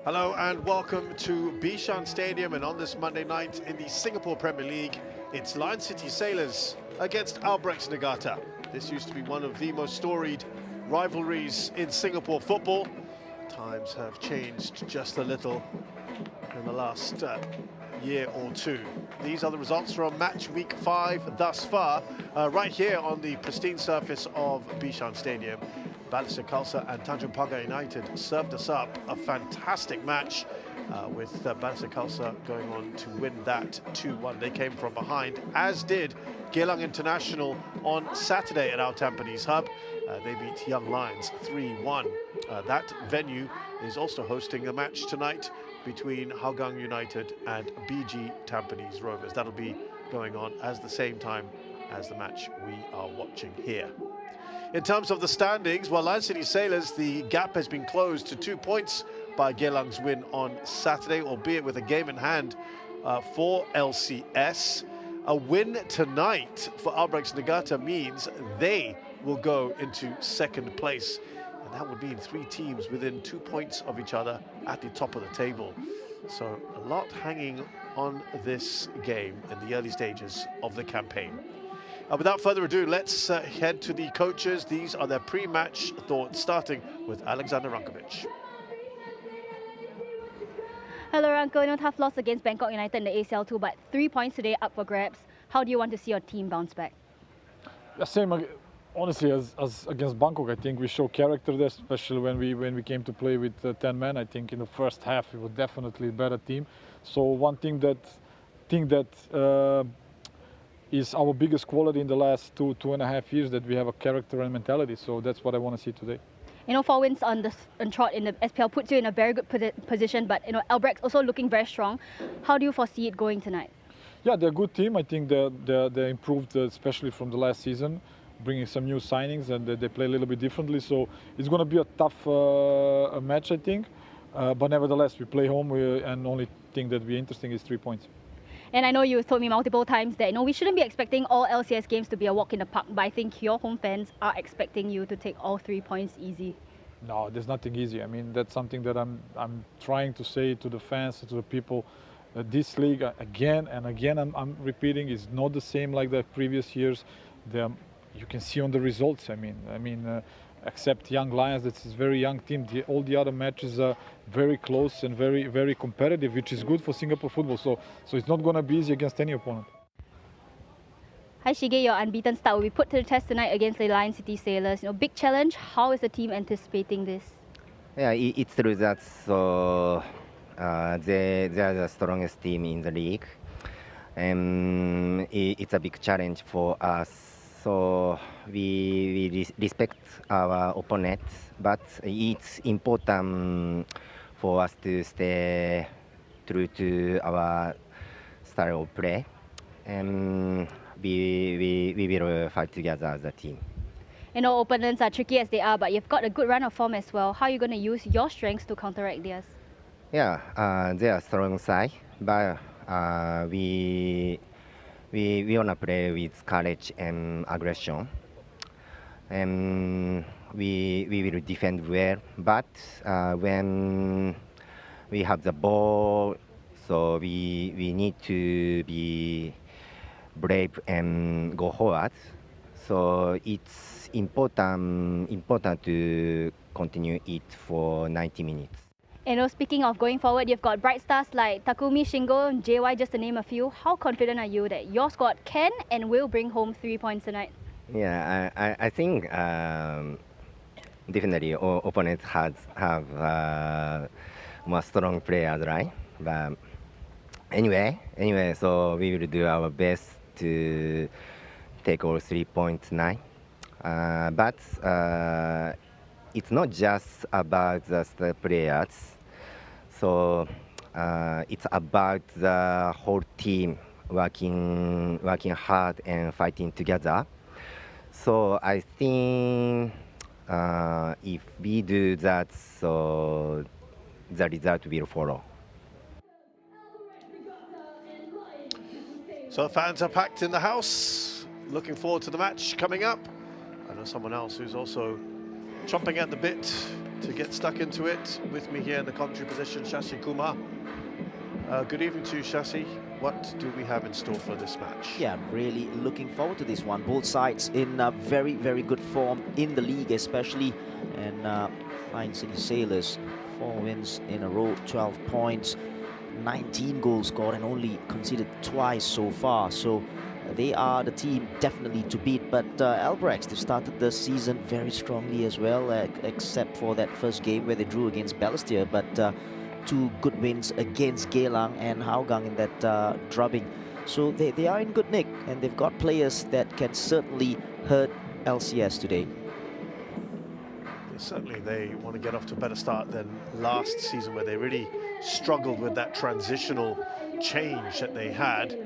Hello and welcome to Bishan Stadium, and on this Monday night in the Singapore Premier League, it's Lion City Sailors against Albirex Niigata. This used to be one of the most storied rivalries in Singapore football. Times have changed just a little in the last year or two. These are the results from match week 5 thus far, right here on the pristine surface of Bishan Stadium. Balestier Khalsa and Tanjung Pagar United served us up a fantastic match, with Balestier Khalsa going on to win that 2-1. They came from behind, as did Geylang International on Saturday at our Tampines hub. They beat Young Lions 3-1. That venue is also hosting a match tonight between Hougang United and BG Tampines Rovers. That'll be going on at the same time as the match we are watching here. In terms of the standings, well, Lion City Sailors, the gap has been closed to 2 points by Geylang's win on Saturday, albeit with a game in hand for LCS. A win tonight for Albirex Niigata means they will go into second place. And that would mean 3 teams within 2 points of each other at the top of the table. So a lot hanging on this game in the early stages of the campaign. Without further ado, let's head to the coaches. These are their pre-match thoughts, starting with Alexander Rankovic. Hello, Ranko. Tough loss against Bangkok United in the ACL2, but 3 points today up for grabs. How do you want to see your team bounce back? Yeah, same. Honestly, as against Bangkok, I think we show character there, especially when we came to play with 10 men. I think in the first half we were definitely a better team. So one thing that is our biggest quality in the last 2.5 years, that we have a character and mentality. So that's what I want to see today. 4 wins on trot in the SPL puts you in a very good position, but Albirex also looking very strong. How do you foresee it going tonight? Yeah, they're a good team. I think they improved, especially from the last season, bringing some new signings, and they play a little bit differently. So it's going to be a tough match, I think. But nevertheless, we play home, and the only thing that will be interesting is 3 points. And I know you told me multiple times that we shouldn't be expecting all LCS games to be a walk in the park, but I think your home fans are expecting you to take all 3 points easy. No, there's nothing easy. I mean, that's something that I'm trying to say to the fans, to the people. This league, again and again, I'm repeating, is not the same like the previous years. You can see on the results. I mean, except Young Lions, that's a very young team. All the other matches are very close and very, very competitive, which is good for Singapore football. So it's not going to be easy against any opponent. Hi Shige, your unbeaten start will be put to the test tonight against the Lion City Sailors. Big challenge. How is the team anticipating this? Yeah, it's true that they are the strongest team in the league, and it's a big challenge for us. So we respect our opponents, but it's important for us to stay true to our style of play, and we will fight together as a team. Opponents are tricky as they are, but you've got a good run of form as well. How are you going to use your strengths to counteract theirs? Yeah, they are strong side, but we want to play with courage and aggression, and we will defend well. But when we have the ball, so we need to be brave and go forward. So it's important to continue it for 90 minutes. Speaking of going forward, you've got bright stars like Takumi, Shingo, JY, just to name a few. How confident are you that your squad can and will bring home 3 points tonight? Yeah, I think definitely all opponents have more strong players, right? But anyway, so we will do our best to take all 3 points tonight. But it's not just about the players. So it's about the whole team working hard and fighting together. So I think if we do that, so the result will follow. So fans are packed in the house, looking forward to the match coming up. I know someone else who's also chomping at the bit to get stuck into it. With me here in the commentary position, Shashi Kumar. Good evening to you, Shashi. What do we have in store for this match? Yeah, really looking forward to this one. Both sides in very, very good form in the league, especially. And Lion City Sailors, 4 wins in a row, 12 points, 19 goals scored and only conceded twice so far. So they are the team definitely to beat. But Albirex, they started the season very strongly as well, except for that first game where they drew against Balestier. But 2 good wins against Geylang and Hougang in that drubbing. So they are in good nick, and they've got players that can certainly hurt LCS today. Certainly they want to get off to a better start than last season, where they really struggled with that transitional change that they had.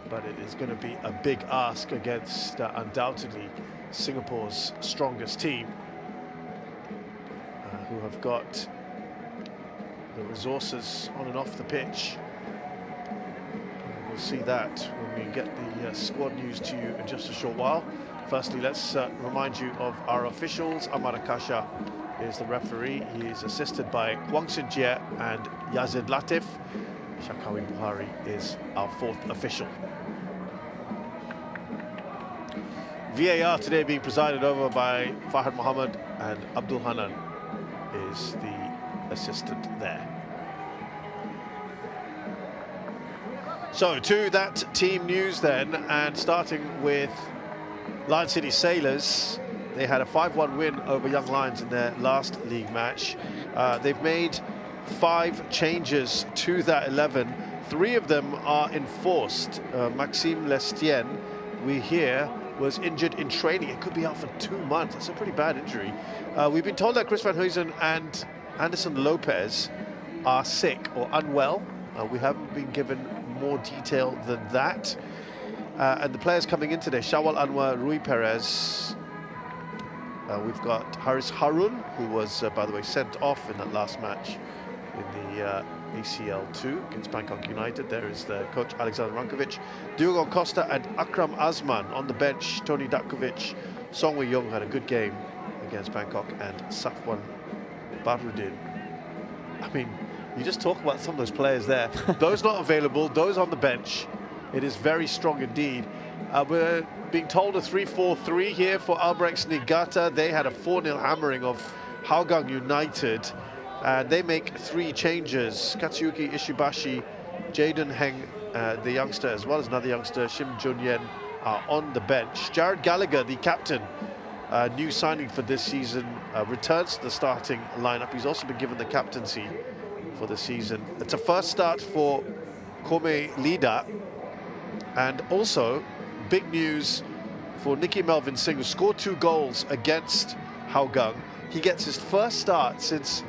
But it is going to be a big ask against undoubtedly Singapore's strongest team, who have got the resources on and off the pitch. We'll see that when we get the squad news to you in just a short while. Firstly, let's remind you of our officials. Amar Akasha is the referee. He is assisted by Wang Sinjie and Yazid Latif. Shakawi Buhari is our 4th official. VAR today being presided over by Fahad Mohammed, and Abdul Hanan is the assistant there. So to that team news then, and starting with Lion City Sailors. They had a 5-1 win over Young Lions in their last league match. They've made 5 changes to that 11. 3 of them are enforced. Maxime Lestien, we hear, was injured in training. It could be out for 2 months. That's a pretty bad injury. We've been told that Chris Van Huysen and Anderson Lopez are sick or unwell. We haven't been given more detail than that. And the players coming in today: Shawal Anwar, Rui Perez. We've got Haris Harun, who was, by the way, sent off in that last match in the ACL2 against Bangkok United. There is the coach Alexander Rankovic. Diogo Costa and Akram Azman on the bench. Tony Datkovic, Song Wei Young had a good game against Bangkok, and Safwan Badruddin. I mean, you just talk about some of those players there. Those not available, those on the bench. It is very strong indeed. We're being told a 3-4-3 here for Albirex Niigata. They had a 4-0 hammering of Hougang United. And they make 3 changes. Katsuyuki Ishibashi, Jaden Heng, the youngster, as well as another youngster, Shim Junyen, are on the bench. Jared Gallagher, the captain, new signing for this season, returns to the starting lineup. He's also been given the captaincy for the season. It's a first start for Kome Lida. And also, big news for Nicky Melvin Singh, who scored 2 goals against Hougang. He gets his first start since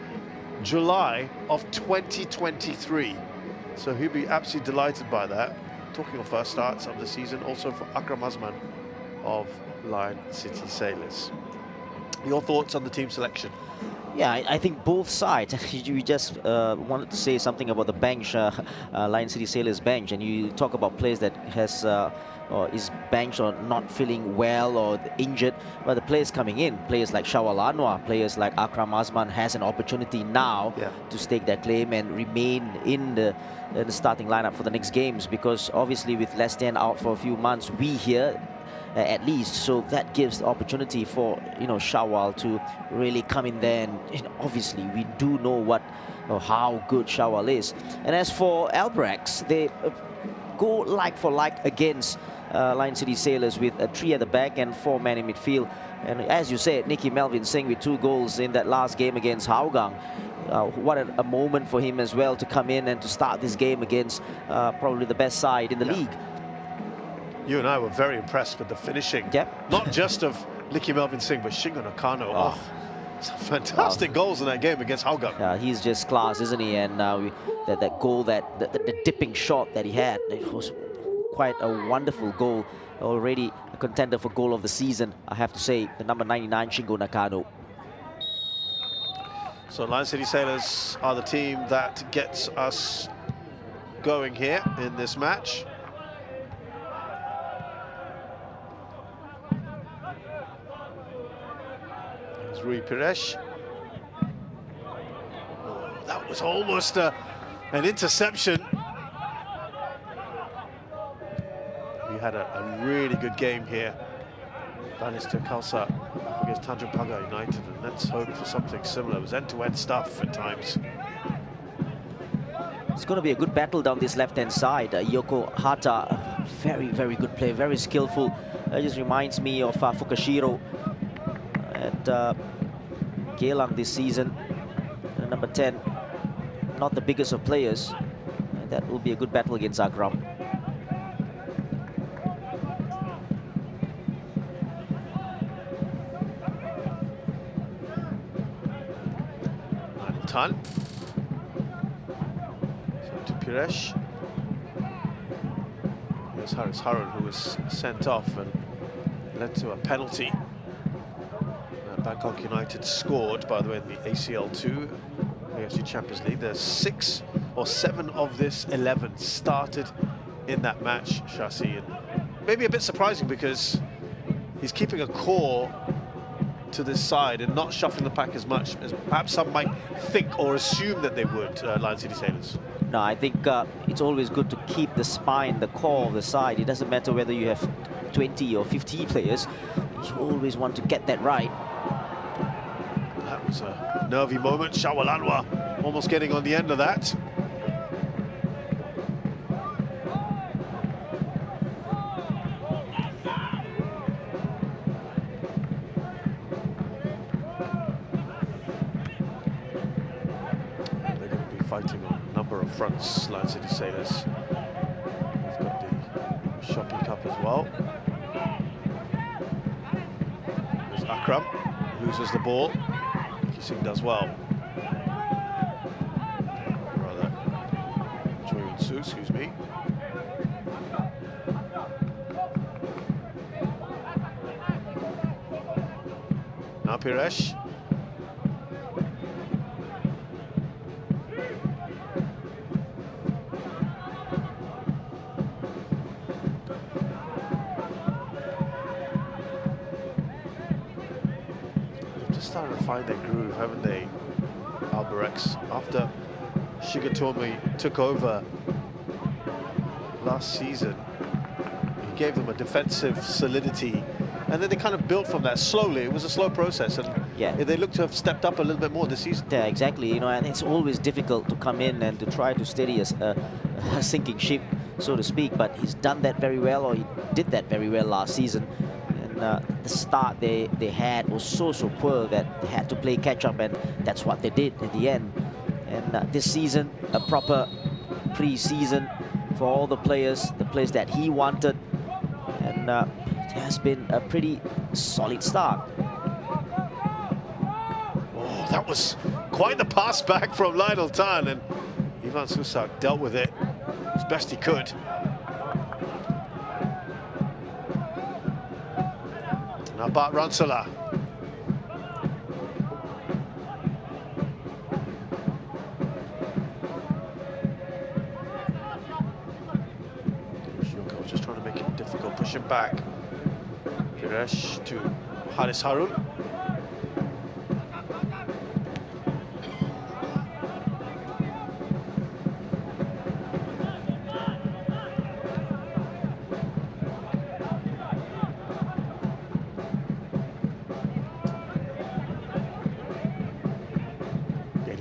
July of 2023. So he'll be absolutely delighted by that. Talking of first starts of the season, also for Akram Azman of Lion City Sailors. Your thoughts on the team selection? Yeah, I think both sides. You just wanted to say something about the bench, Lion City Sailors bench, and you talk about players that has or is benched or not feeling well or injured. But the players coming in, players like Shawal Anwar, players like Akram Azman, has an opportunity now to stake their claim and remain in the starting lineup for the next games. Because obviously with Lestien out for a few months, we here at least, so that gives the opportunity for Shawal to really come in there, and obviously we do know what or how good Shawal is. And as for Albirex, they go like for like against Lion City Sailors with a 3 at the back and 4 men in midfield. And as you said, Nicky Melvin Singh with 2 goals in that last game against Hougang. What a moment for him as well to come in and to start this game against probably the best side in the league. You and I were very impressed with the finishing, not just of Nicky Melvin Singh, but Shingo Nakano. Oh, some fantastic goals in that game against Hougang. Yeah, he's just class, isn't he? And that goal, the dipping shot that he had, it was quite a wonderful goal. Already a contender for goal of the season, I have to say, the number 99, Shingo Nakano. So Lion City Sailors are the team that gets us going here in this match. There's Rui Pires. Oh, that was almost an interception. We had a really good game here. Bannister Khalsa against Tanjung Pagar United, and let's hope for something similar. It was end-to-end stuff at times. It's going to be a good battle down this left-hand side. Yoko Hata, very good player, very skillful. It just reminds me of Fukashiro at Geylang this season. Number 10, not the biggest of players. That will be a good battle against Akram. Tan. To Pires. Here's Haris Harun, who was sent off and led to a penalty. Bangkok United scored, by the way, in the ACL2 AFC Champions League. There's 6 or 7 of this 11 started in that match, Shasi, and maybe a bit surprising because he's keeping a core to this side and not shuffling the pack as much as perhaps some might think or assume that they would, Lion City Sailors. No, I think it's always good to keep the spine, the core of the side. It doesn't matter whether you have 20 or 50 players. You always want to get that right. That was a nervy moment. Shawalanwa almost getting on the end of that. Fighting on a number of fronts, Lion City Sailors. We've got the Shopee Cup as well. There's Akram, loses the ball. Kising does well. Rather, Choi Yun-soo, excuse me. Now Pires. Started to find their groove, haven't they, Albirex? After Shigatomi took over last season, he gave them a defensive solidity, and then they kind of built from that slowly. It was a slow process, and yeah, they look to have stepped up a little bit more this season. Yeah, exactly. You know, and it's always difficult to come in and to try to steady a sinking ship, so to speak. But he's done that very well, or he did that very well last season. The start they had was so poor that they had to play catch up, and that's what they did in the end. And this season, a proper pre-season for all the players that he wanted, and it has been a pretty solid start. Oh, that was quite the pass back from Lionel Tan, and Ivan Susak dealt with it as best he could. Now Bart Ransala. Yoshioka was just trying to make it difficult, push him back. Pires to Haris Harun.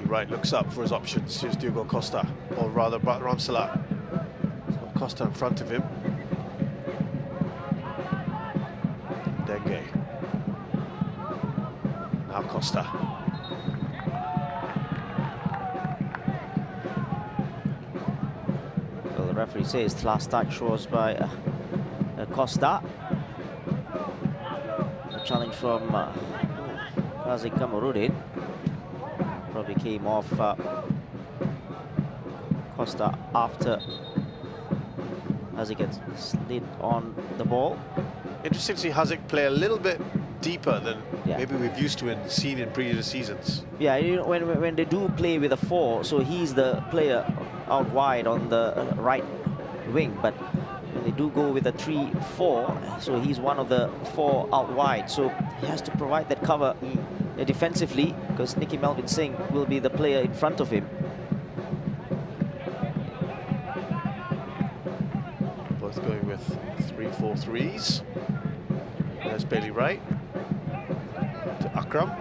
Right, looks up for his options. Here's Diogo Costa, or rather Bart Ramsala. Costa in front of him. Dengue. Now Costa. Well, the referee says last touch was by Costa. A challenge from Kazi Kamarudin. Probably came off Costa after Haziq slid on the ball. Interesting to see Haziq play a little bit deeper than maybe we've used to and seen in previous seasons. Yeah, you know, when they do play with a 4, so he's the player out wide on the right wing, but when they do go with a 3-4, so he's one of the 4 out wide, so he has to provide that cover defensively, because Nicky Melvin Singh will be the player in front of him. Both going with 3-4-3s. There's Bailey Wright to Akram.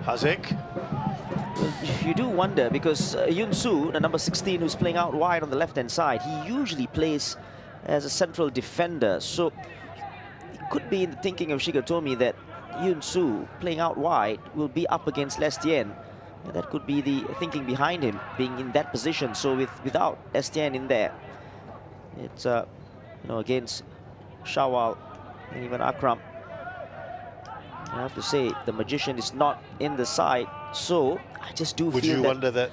Haziq. You do wonder, because Yun Su, the number 16, who's playing out wide on the left-hand side, he usually plays as a central defender. So it could be in the thinking of Shigatomi that Yun Su, playing out wide, will be up against Lestienne. That could be the thinking behind him, being in that position. So without Lestienne in there, it's you know, against Shawal and even Akram, I have to say the magician is not in the side. So I just do feel that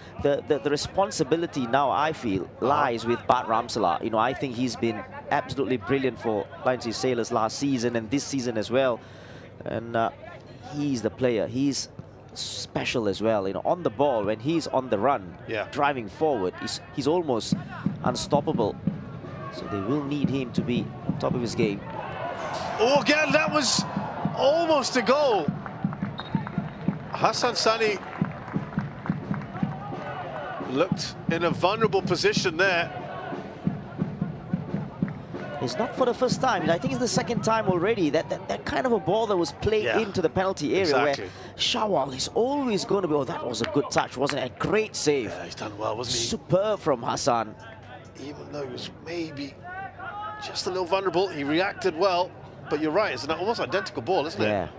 the responsibility now, I feel, lies with Bart Ramsala. You know, I think he's been absolutely brilliant for Lion City Sailors last season and this season as well. And he's the player. He's special as well. You know, on the ball, when he's on the run, driving forward, he's almost unstoppable. So they will need him to be on top of his game. Oh, again, that was almost a goal. Hassan Sani looked in a vulnerable position there. It's not for the first time. I think it's the second time already that kind of a ball that was played into the penalty area, where Shawal is always going to be, oh, that was a good touch, wasn't it? A great save. Yeah, he's done well, wasn't he? Superb from Hassan. Even though he was maybe just a little vulnerable, he reacted well. But you're right, it's an almost identical ball, isn't it? Yeah.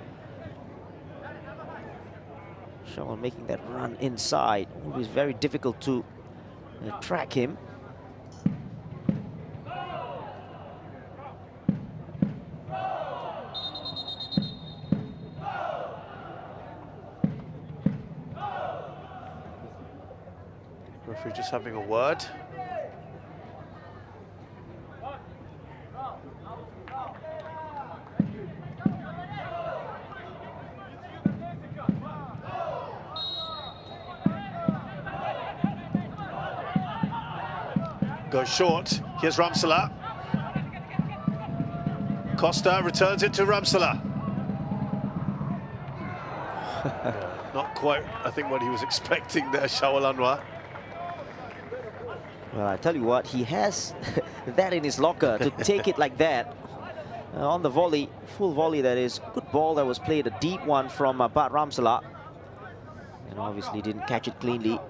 Shawal making that run inside. It was very difficult to track him. Referee just having a word. Goes short. Here's Ramsala. Costa returns it to Ramsala. Not quite, I think, what he was expecting there, Shawal Anwar. Well, I tell you what, he has that in his locker to take it like that. On the volley, full volley that is. Good ball that was played, a deep one from Bart Ramsala. And obviously didn't catch it cleanly.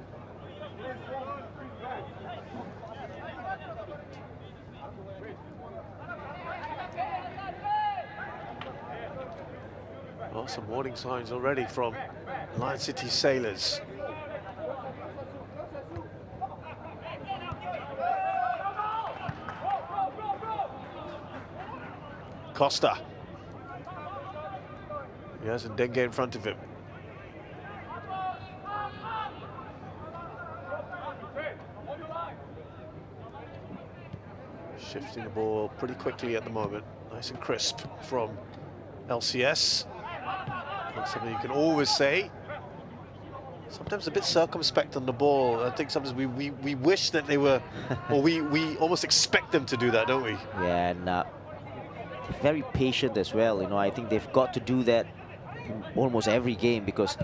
Well, some warning signs already from Lion City Sailors. Costa. He has Ndenge in front of him. Shifting the ball pretty quickly at the moment. Nice and crisp from LCS. Not something you can always say. Sometimes a bit circumspect on the ball. I think sometimes we wish that they were, or we almost expect them to do that, don't we? Yeah, and very patient as well. You know, I think they've got to do that in almost every game, because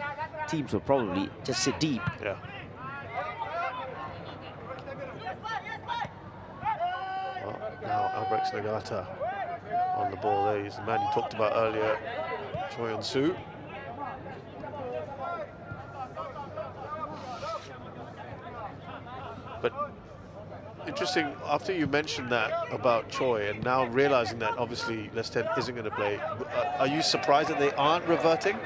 teams will probably just sit deep. Yeah. Well, now Albirex Niigata on the ball there. He's the man you talked about earlier, Choi Yun-soo. But interesting, after you mentioned that about Choi, and now realizing that obviously Lestienne isn't going to play, are you surprised that they aren't reverting?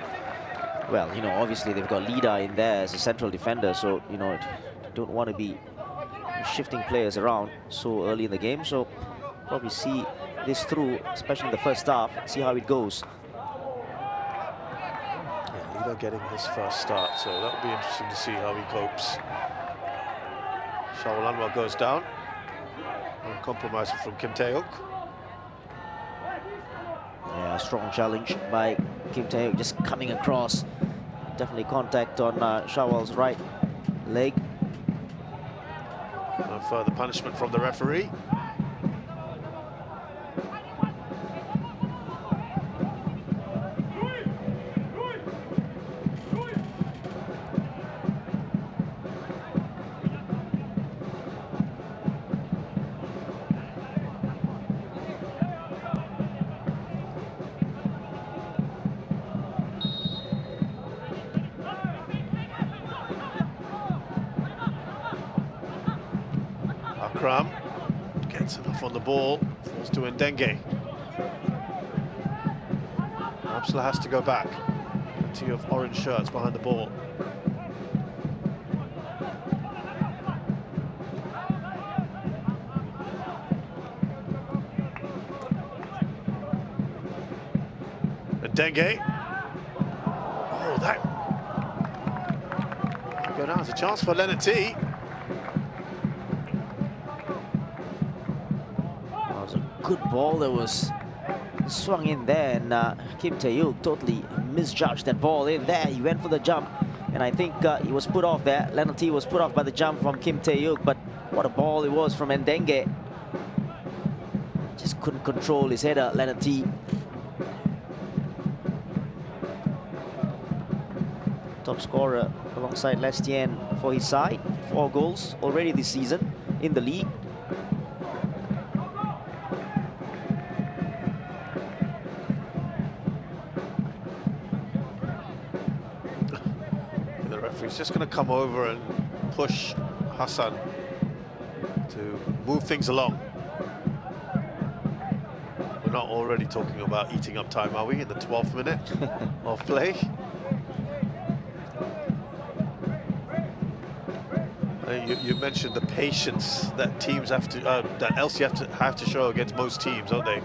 Well, you know, obviously they've got Lida in there as a central defender, so, you know, don't want to be shifting players around so early in the game. So probably see this through, especially in the first half, see how it goes. Yeah, Lida getting his first start, so that'll be interesting to see how he copes. Shawal Anwar goes down. Uncompromising from Kim Tae-hyuk. Yeah, strong challenge by Kim Tae-hyuk, just coming across. Definitely contact on Shawal's right leg. No further punishment from the referee. Akram gets enough on the ball, falls to Ndenge. Ramsala has to go back. Plenty of orange shirts behind the ball. Ndenge. Oh, that. Go now. There's a chance for Lenati. Good ball that was swung in there, and Kim Tae-yuk totally misjudged that ball in there. He went for the jump, and I think he was put off there. Lenati was put off by the jump from Kim Tae-yuk, but what a ball it was from Ndenge. Just couldn't control his header, Lenati. Top scorer alongside Lestien for his side. 4 goals already this season in the league. He's just going to come over and push Hassan to move things along. We're not already talking about eating up time, are we, in the 12th minute of play? You mentioned the patience that teams have to, that LC have to show against most teams, don't they?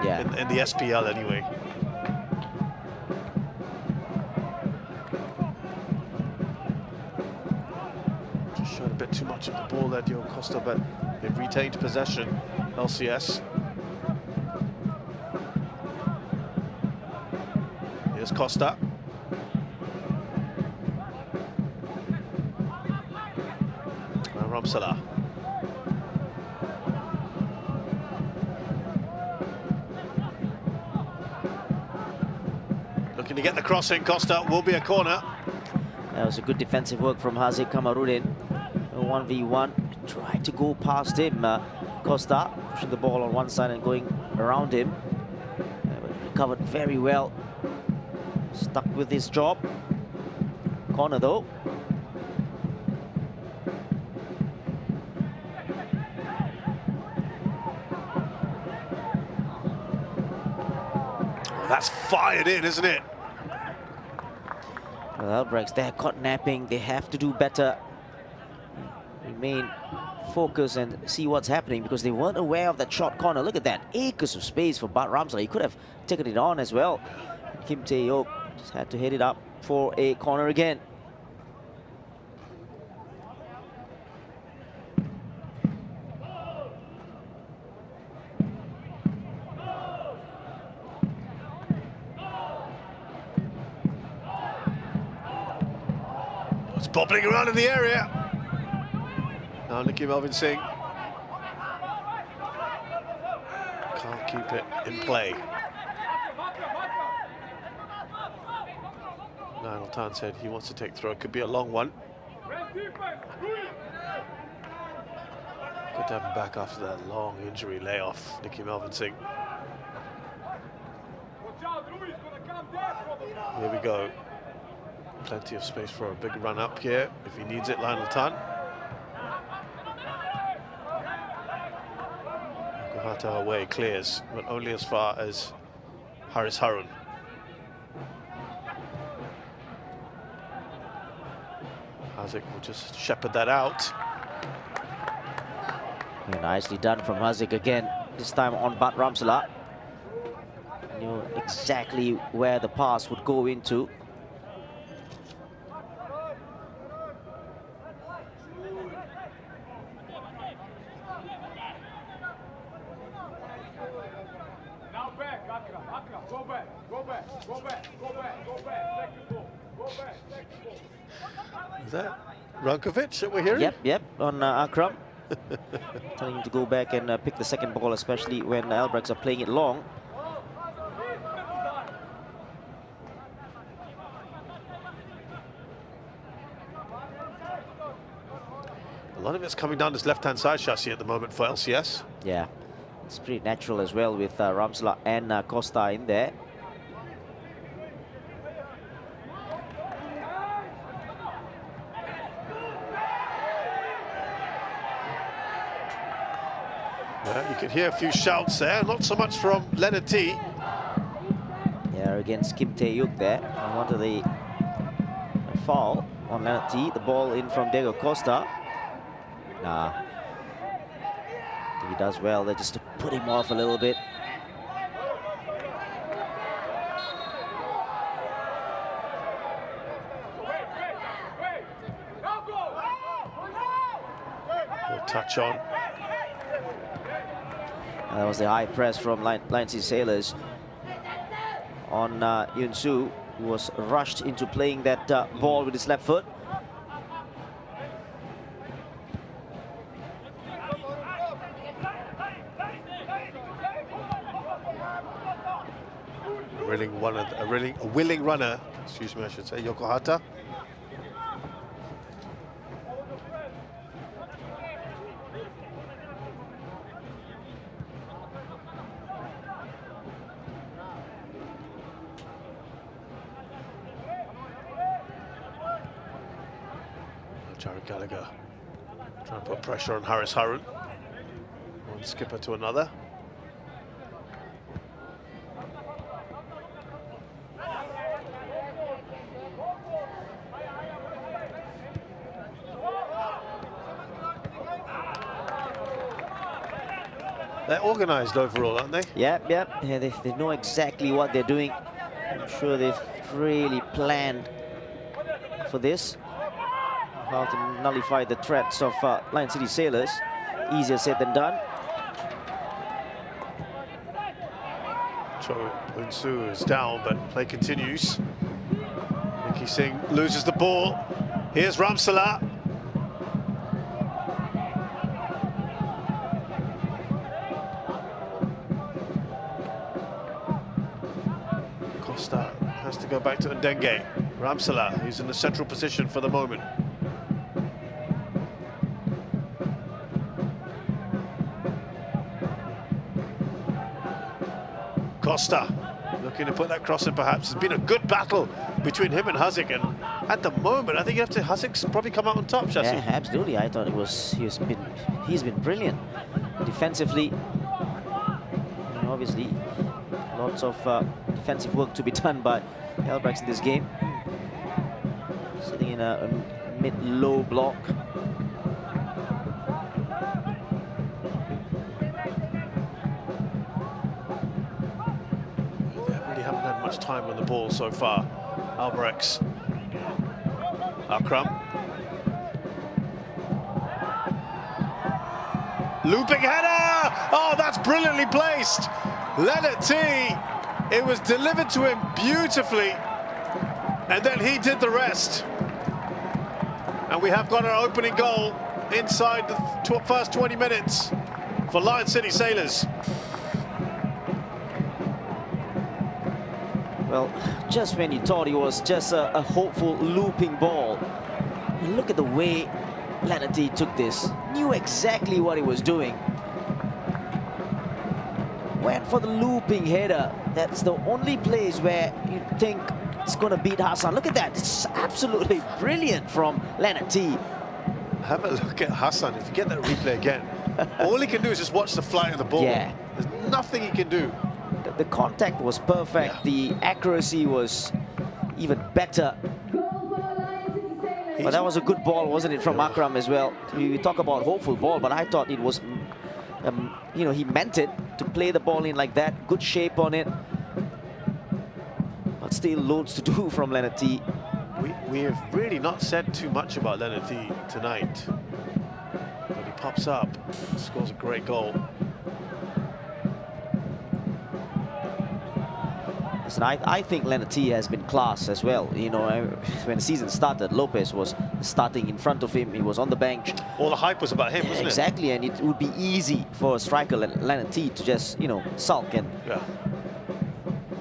Yeah. In the SPL anyway. Showed a bit too much of the ball there, Diogo Costa, but they've retained possession, LCS. Here's Costa. Now Ramsala. Looking to get the cross in, Costa, will be a corner. That was a good defensive work from Haziq Kamarudin. 1v1, tried to go past him. Costa pushing the ball on one side and going around him. But recovered very well. Stuck with his job. Corner though. Oh, that's fired in, isn't it? Well, Albirex, they're caught napping. They have to do better. Remain focused and see what's happening, because they weren't aware of that short corner. Look at that, acres of space for Bart Ramsala. He could have taken it on as well. Kim Tae-yuk just had to hit it up for a corner again. It's bobbling around in the area. Now Nicky Melvin Singh can't keep it in play. Niall Tan said he wants to take throw. It could be a long one. Good to have him back after that long injury layoff, Nicky Melvin Singh. Here we go. Plenty of space for a big run up here if he needs it, Lionel Tan. Guhata away clears, but only as far as Haris Harun. Haziq will just shepherd that out. Yeah, nicely done from Haziq again, this time on Bart Ramsala. Knew exactly where the pass would go into. Go back, go back, go back, go back, go back, go back, go back, take the ball, go back, take Is that Rankovic that we're hearing? Yep, on Akram. Telling him to go back and pick the second ball, especially when Albirex are playing it long. A lot of it's coming down this left-hand side chassis at the moment for LCS. Yeah, it's pretty natural as well with Ramsala and Costa in there. Yeah, you can hear a few shouts there, not so much from Leonard T. Yeah, against Kim Tae-yuk there. I wanted the foul on Leonard T. The ball in from Diego Costa. Nah. I think he does well there just to put him off a little bit. We'll touch on. That was the high press from Lion City Sailors on Yun Su, who was rushed into playing that ball with his left foot. A willing runner, excuse me, I should say, Yokohata. Jared Gallagher trying to put pressure on Haris Harun. One skipper to another. They're organised overall, aren't they? Yep. Yeah, they know exactly what they're doing. I'm sure they've really planned for this. How to nullify the threats of Lion City Sailors. Easier said than done. Cho Eun-soo is down, but play continues. Nicky Singh loses the ball. Here's Ramsala. Costa has to go back to Ndenge. Ramsala, who's in the central position for the moment. Costa looking to put that cross in perhaps. It's been a good battle between him and Haziq, and at the moment I think you have to Haziq's probably come out on top, Shasi. Yeah, absolutely. I thought he's been brilliant defensively. And obviously lots of defensive work to be done by Albirex in this game. Sitting in a mid-low block. Much time on the ball so far. Albirex. Akram. Looping header! Oh, that's brilliantly placed. Leonard T. It was delivered to him beautifully, and then he did the rest. And we have got our opening goal inside the first 20 minutes for Lion City Sailors. Well, just when you thought it was just a hopeful looping ball, and look at the way Leonard T took this. Knew exactly what he was doing. Went for the looping header. That's the only place where you think it's going to beat Hassan. Look at that. It's absolutely brilliant from Leonard T. Have a look at Hassan. If you get that replay again, all he can do is just watch the flight of the ball. Yeah. There's nothing he can do. The contact was perfect. Yeah. The accuracy was even better. But that was a good ball, wasn't it, from Akram as well? We talk about hopeful ball, but I thought it was, you know, he meant it to play the ball in like that. Good shape on it. But still loads to do from Leonard T. We have really not said too much about Leonard T tonight. But he pops up, scores a great goal. Lopez. And I think Leonard T has been class as well. You know, when the season started, Lopez was starting in front of him. He was on the bench. All the hype was about him, wasn't exactly, and it would be easy for a striker like Leonard T to just, you know, sulk. And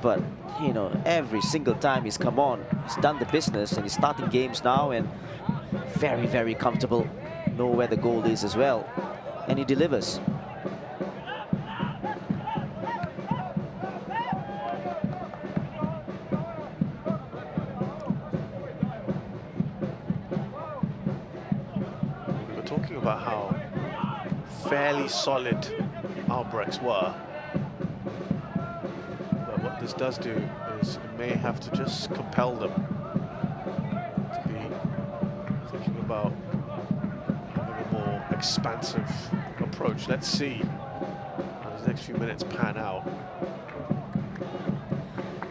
but, you know, every single time he's come on, he's done the business, and he's starting games now, and very, very comfortable. Know where the goal is as well, and he delivers. We were talking about how fairly solid Albirex were. But what this does do is it may have to just compel them to be thinking about having a more expansive approach. Let's see how these next few minutes pan out.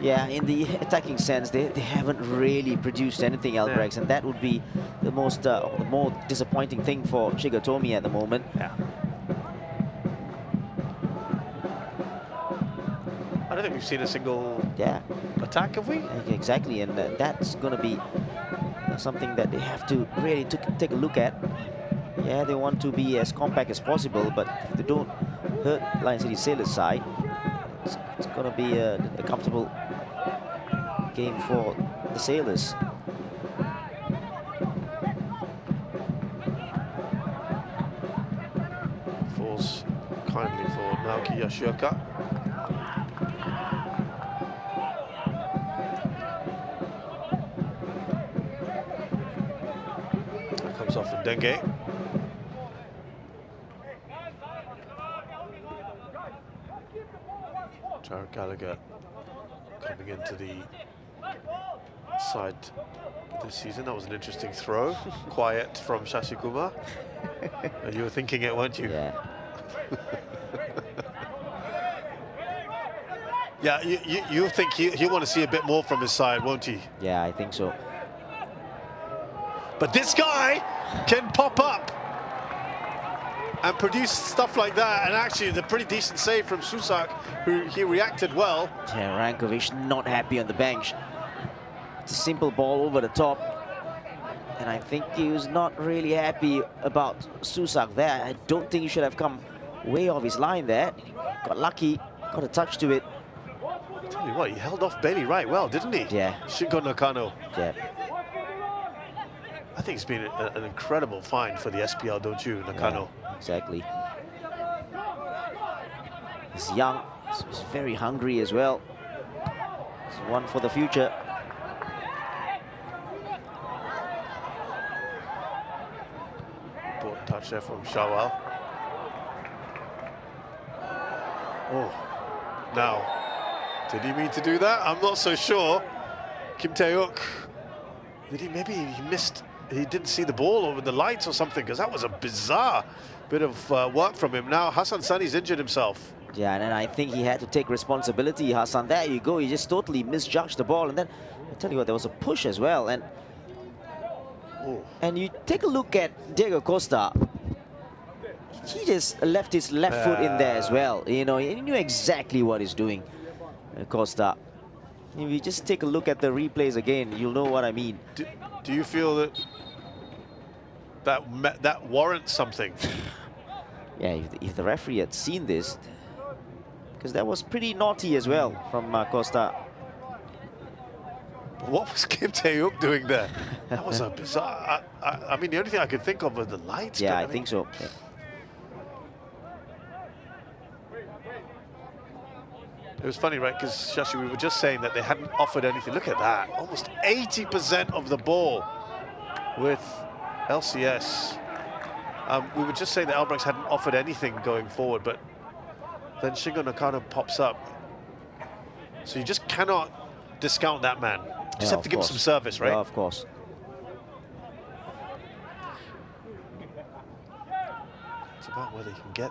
Yeah, in the attacking sense, they haven't really produced anything, Albirex, and that would be the more disappointing thing for Shigatomi at the moment. I don't think we've seen a single attack, have we? Exactly, and that's going to be something that they have to really take a look at. Yeah, they want to be as compact as possible, but if they don't hurt Lion City Sailors' side, it's going to be a comfortable game for the Sailors. Falls kindly for Naoki Yoshioka. That comes off from Denge. Jared Gallagher coming into the side this season. That was an interesting throw. Quiet from Shashikuma. You were thinking it, weren't you? Yeah. Yeah, you think he'll want to see a bit more from his side, won't he? Yeah, I think so. But this guy can pop up and produce stuff like that. And actually, the pretty decent save from Susak, who he reacted well. Yeah, Rankovic not happy on the bench. It's a simple ball over the top. And I think he was not really happy about Susak there. I don't think he should have come way off his line there. Got lucky, got a touch to it. I tell you what, he held off Bailey right well, didn't he? Yeah. Shingo Nakano. Yeah. I think it's been an incredible find for the SPL, don't you, Nakano? Yeah, exactly. He's young, he's very hungry as well. He's one for the future. Important touch there from Shawal. Oh, now, did he mean to do that? I'm not so sure. Kim Tae-uk, maybe he missed, he didn't see the ball over the lights or something, because that was a bizarre bit of work from him. Now Hassan Sani's injured himself. Yeah, and I think he had to take responsibility, Hassan. There you go, he just totally misjudged the ball. And then, I tell you what, there was a push as well. And you take a look at Diego Costa. He just left his left foot in there as well. You know, he knew exactly what he's doing, Costa. If you just take a look at the replays again, you'll know what I mean. Do you feel that warrants something? Yeah, if the referee had seen this, because that was pretty naughty as well from Costa. What was Kim Tae-uk doing there? That was a bizarre... I mean, the only thing I could think of was the lights. Yeah, I think so. Yeah. It was funny, right? Because, Shashi, we were just saying that they hadn't offered anything. Look at that. Almost 80% of the ball with LCS. We were just saying that Albirex hadn't offered anything going forward, but then Shingo Nakano pops up. So you just cannot discount that man. Just have to give him some service, right? Yeah, of course. It's about whether he can get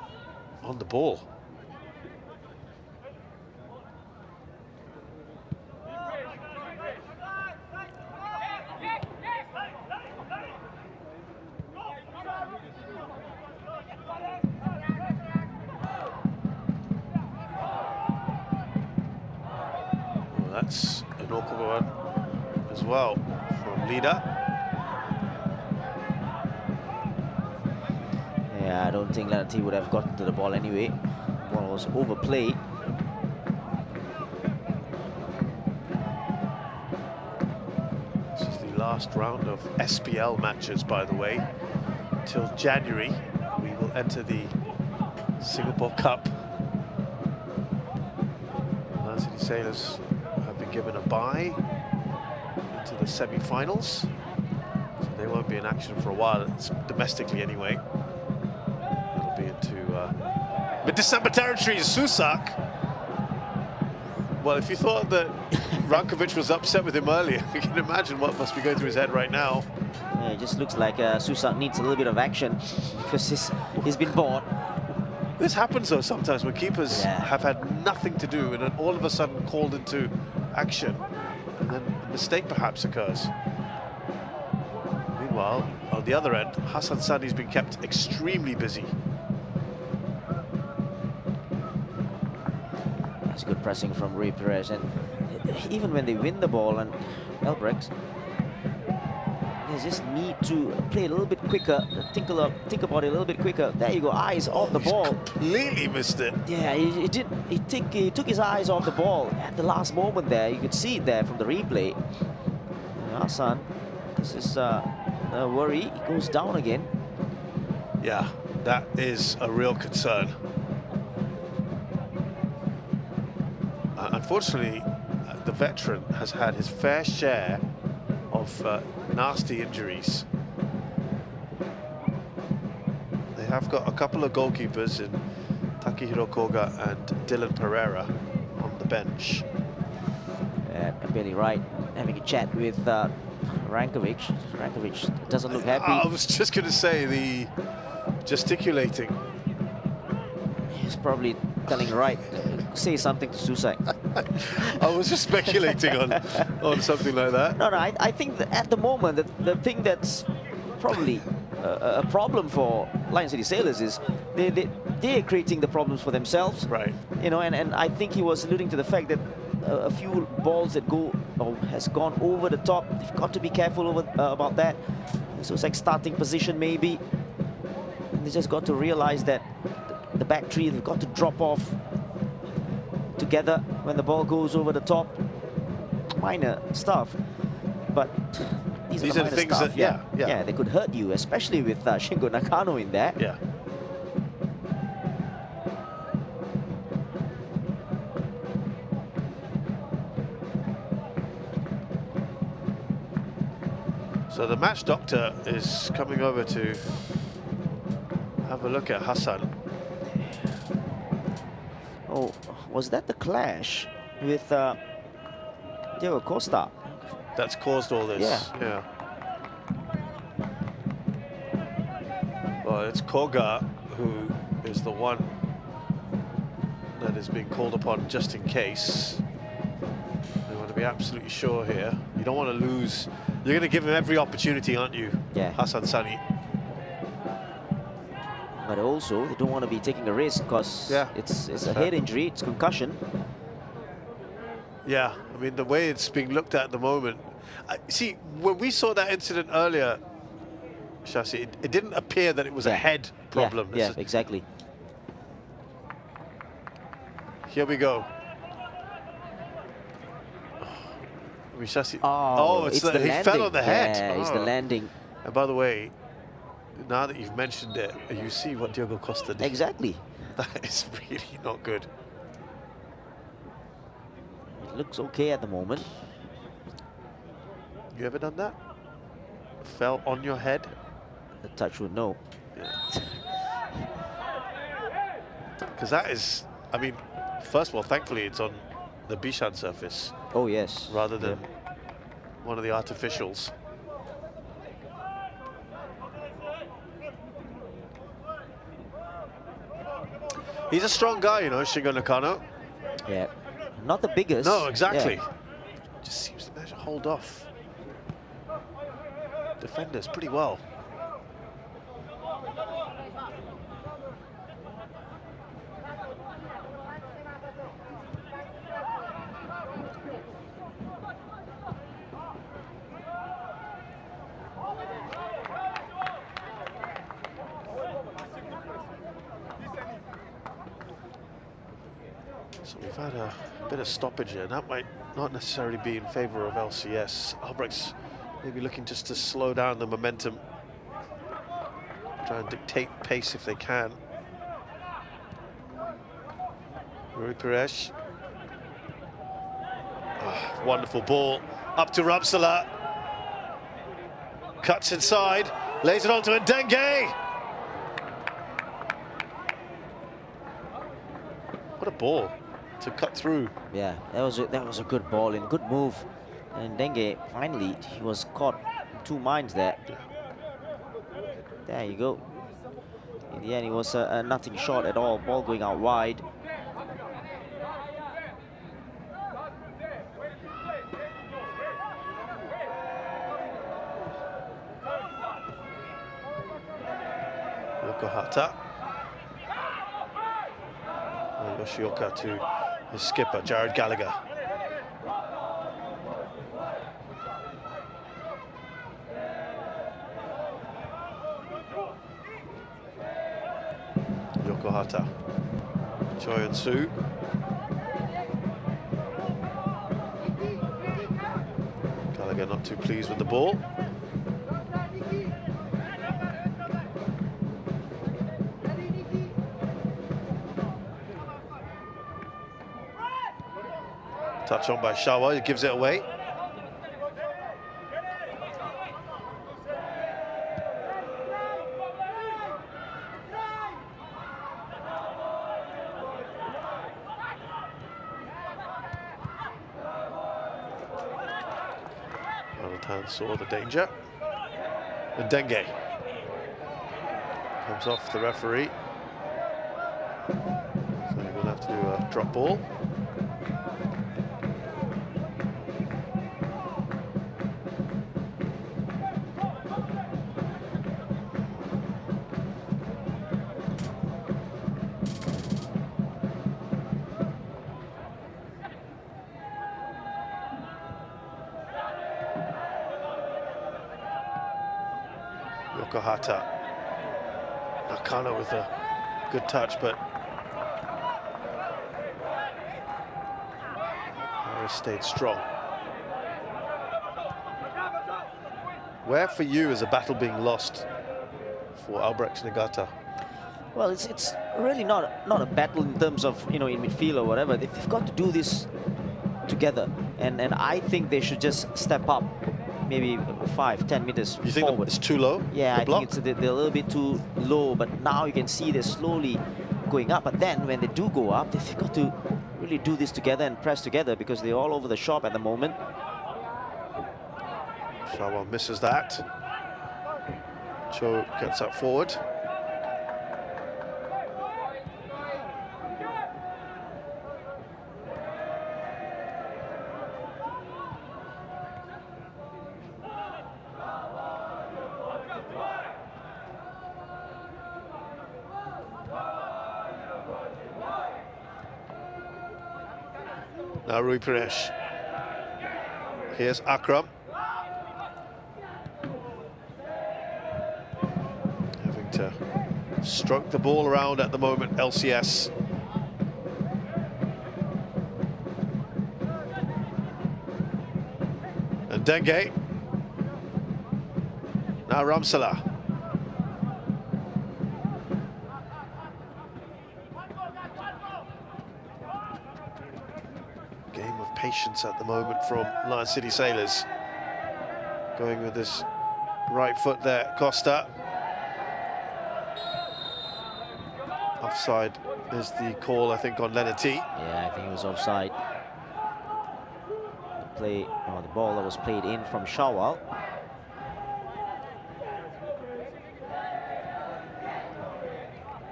on the ball. That's an awkward one as well from Lida. Yeah, I don't think Lenati would have gotten to the ball anyway. The ball was overplayed. This is the last round of SPL matches, by the way. Till January, we will enter the Singapore Cup. Lion City Sailors have been given a bye into the semi-finals, so they won't be in action for a while, domestically anyway. It'll be into mid-December territory. Susak. Well, if you thought that Rankovic was upset with him earlier, you can imagine what must be going through his head right now. Yeah, it just looks like Susak needs a little bit of action because he's been bored. This happens though sometimes when keepers have had nothing to do and then all of a sudden called into action, and then a mistake perhaps occurs. Meanwhile, on the other end, Hassan Sani's been kept extremely busy. That's good pressing from Rui Perez, and even when they win the ball, and Albirex, they just need to play a little bit quicker, think about it a little bit quicker. There you go, eyes off the ball. Completely missed it. Yeah, he took his eyes off the ball at the last moment there. You could see it there from the replay. Hassan, this is a worry. He goes down again. Yeah, that is a real concern. Unfortunately, the veteran has had his fair share of nasty injuries. They have got a couple of goalkeepers in Takehiro Koga and Dylan Pereira on the bench. Billy Wright having a chat with Rankovic. Rankovic doesn't look happy. I was just going to say, the gesticulating. He's probably telling Wright, say something to Susak. I was just speculating on something like that. No, I think that at the moment, the thing that's probably a problem for Lion City Sailors is they're creating the problems for themselves. Right. You know, and I think he was alluding to the fact that a few balls that go or has gone over the top. They've got to be careful about that. So it's like starting position maybe. And they just got to realize that the back three, they've got to drop off together when the ball goes over the top. Minor stuff, but these are the things stuff. that Yeah, they could hurt you, especially with Shingo Nakano in there. Yeah. So the match doctor is coming over to have a look at Hassan. Oh, was that the clash with Diego Costa? That's caused all this. Yeah. Well, it's Koga who is the one that is being called upon just in case. They want to be absolutely sure here. You don't want to lose. You're going to give him every opportunity, aren't you? Yeah. Hassan Sani. But also, they don't want to be taking a risk because it's a head injury, it's concussion. Yeah, I mean, the way it's being looked at the moment. See, when we saw that incident earlier, Shasi, it didn't appear that it was a head problem. Yeah, exactly. Here we go. I mean, Shasi, it's the landing. He fell on the head. Yeah, it's the landing. And by the way, now that you've mentioned it, you see what Diego Costa did. Exactly. That is really not good. It looks okay at the moment. You ever done that? Fell on your head? The touch would know. Because that is, I mean, first of all, thankfully it's on the Bishan surface. Oh, yes. Rather than one of the artificials. He's a strong guy, you know, Shingo Nakano. Yeah. Not the biggest. No, exactly. Yeah. Just seems to manage to hold off defenders pretty well. So we've had a bit of stoppage here. That might not necessarily be in favour of LCS. Albirex maybe looking just to slow down the momentum. Try and dictate pace if they can. Rui Paresh. Oh, wonderful ball. Up to Ramsala. Cuts inside. Lays it on to Ndenge. What a ball to cut through. Yeah, that was a good ball and good move. And Ndenge, finally, he was caught in two minds there. There you go. In the end, it was a nothing shot at all. Ball going out wide. Yokohata. And Yoshioka to his skipper, Jared Gallagher. Yokohata. Choi and Su. Gallagher not too pleased with the ball. Touch on by Shawa, he gives it away. Valentine saw the danger. And Ndenge comes off the referee. So you're going to have to do a drop ball. Yokohata. Nakano with a good touch, but Harris stayed strong. Where for you is a battle being lost for Albirex Niigata? Well, it's really not a battle in terms of, you know, in midfield or whatever. They've got to do this together, and I think they should just step up. Maybe 5-10 meters you think forward. It's too low? Yeah, I think they're a little bit too low, but now you can see they're slowly going up. But then when they do go up, they've got to really do this together and press together because they're all over the shop at the moment. Shawa misses that. Cho gets up forward. Now Rui Paresh. Here's Akram. Having to stroke the ball around at the moment, LCS. And Ndenge. Now Ramsala. Patience at the moment from Lion City Sailors. Going with this right foot there, Costa. Offside is the call, I think, on Leonard T. Yeah, I think it was offside. The ball that was played in from Shawal.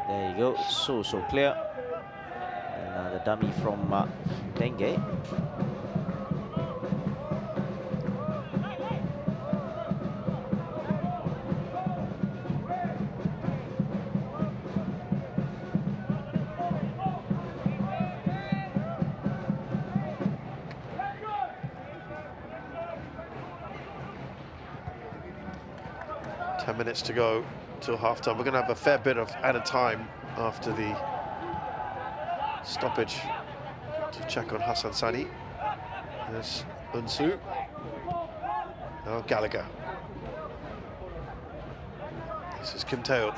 There you go, so clear. And the dummy from Ndenge. Minutes to go till half-time. We're going to have a fair bit of added time after the stoppage to check on Hassan Sadi. There's Unsu. Now Gallagher. This is Kim Taeuk.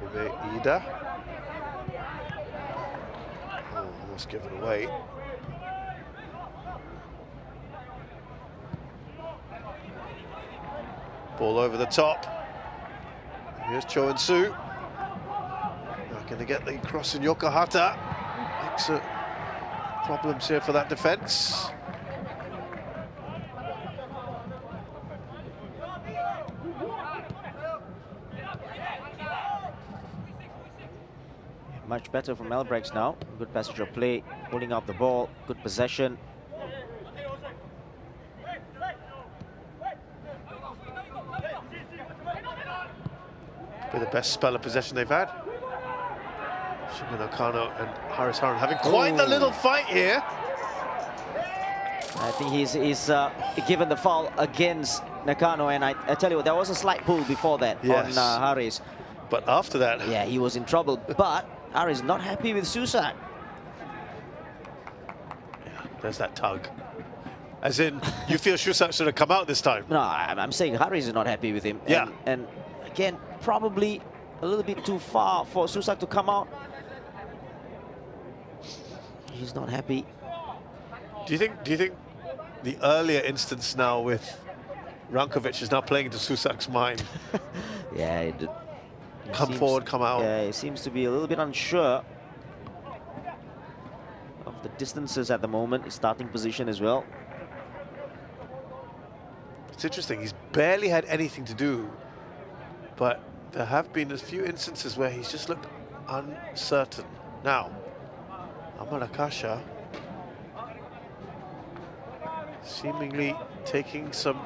Kobe Ida. Oh, almost given away. Ball over the top. Here's Cho In-soo. Not going to get the cross in Yokahata. Makes problems here for that defence. Much better from Albirex now. Good passage of play, holding up the ball, good possession. Be the best spell of possession they've had. Shingo Nakano and Haris Haran having quite the little fight here. I think he's given the foul against Nakano, and I tell you what, there was a slight pull before that on Haris. But after that... Yeah, he was in trouble, but Haris not happy with Susak. Yeah, there's that tug. As in, you feel Susak should have come out this time? No, I'm saying Haris is not happy with him. Yeah. And again, probably a little bit too far for Susak to come out. He's not happy. Do you think the earlier instance now with Rankovic is now playing into Susak's mind? Yeah, come forward, come out. Yeah, he seems to be a little bit unsure of the distances at the moment. His starting position as well. It's interesting, he's barely had anything to do, but there have been a few instances where he's just looked uncertain. Now, Amanakasha seemingly taking some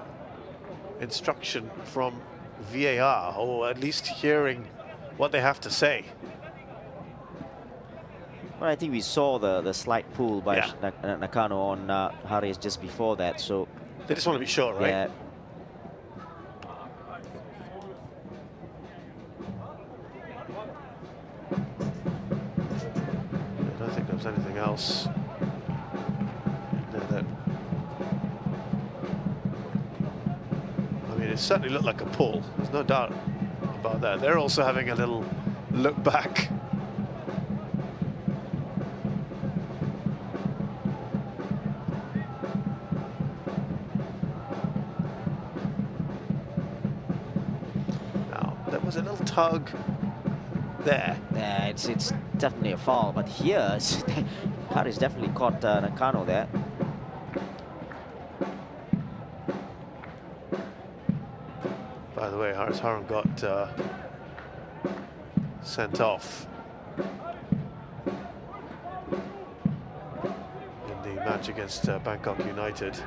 instruction from VAR, or at least hearing what they have to say. Well, I think we saw the slight pull by Nakano on Haris just before that, so... They just want to be sure, right? Yeah. I don't think there was anything else in there that... I mean, it certainly looked like a pull. There's no doubt about that. They're also having a little look back. Now, there was a little tug there. Yeah, it's definitely a foul, but here, Haris definitely caught Nakano there. By the way, Haris Haran got sent off in the match against Bangkok United.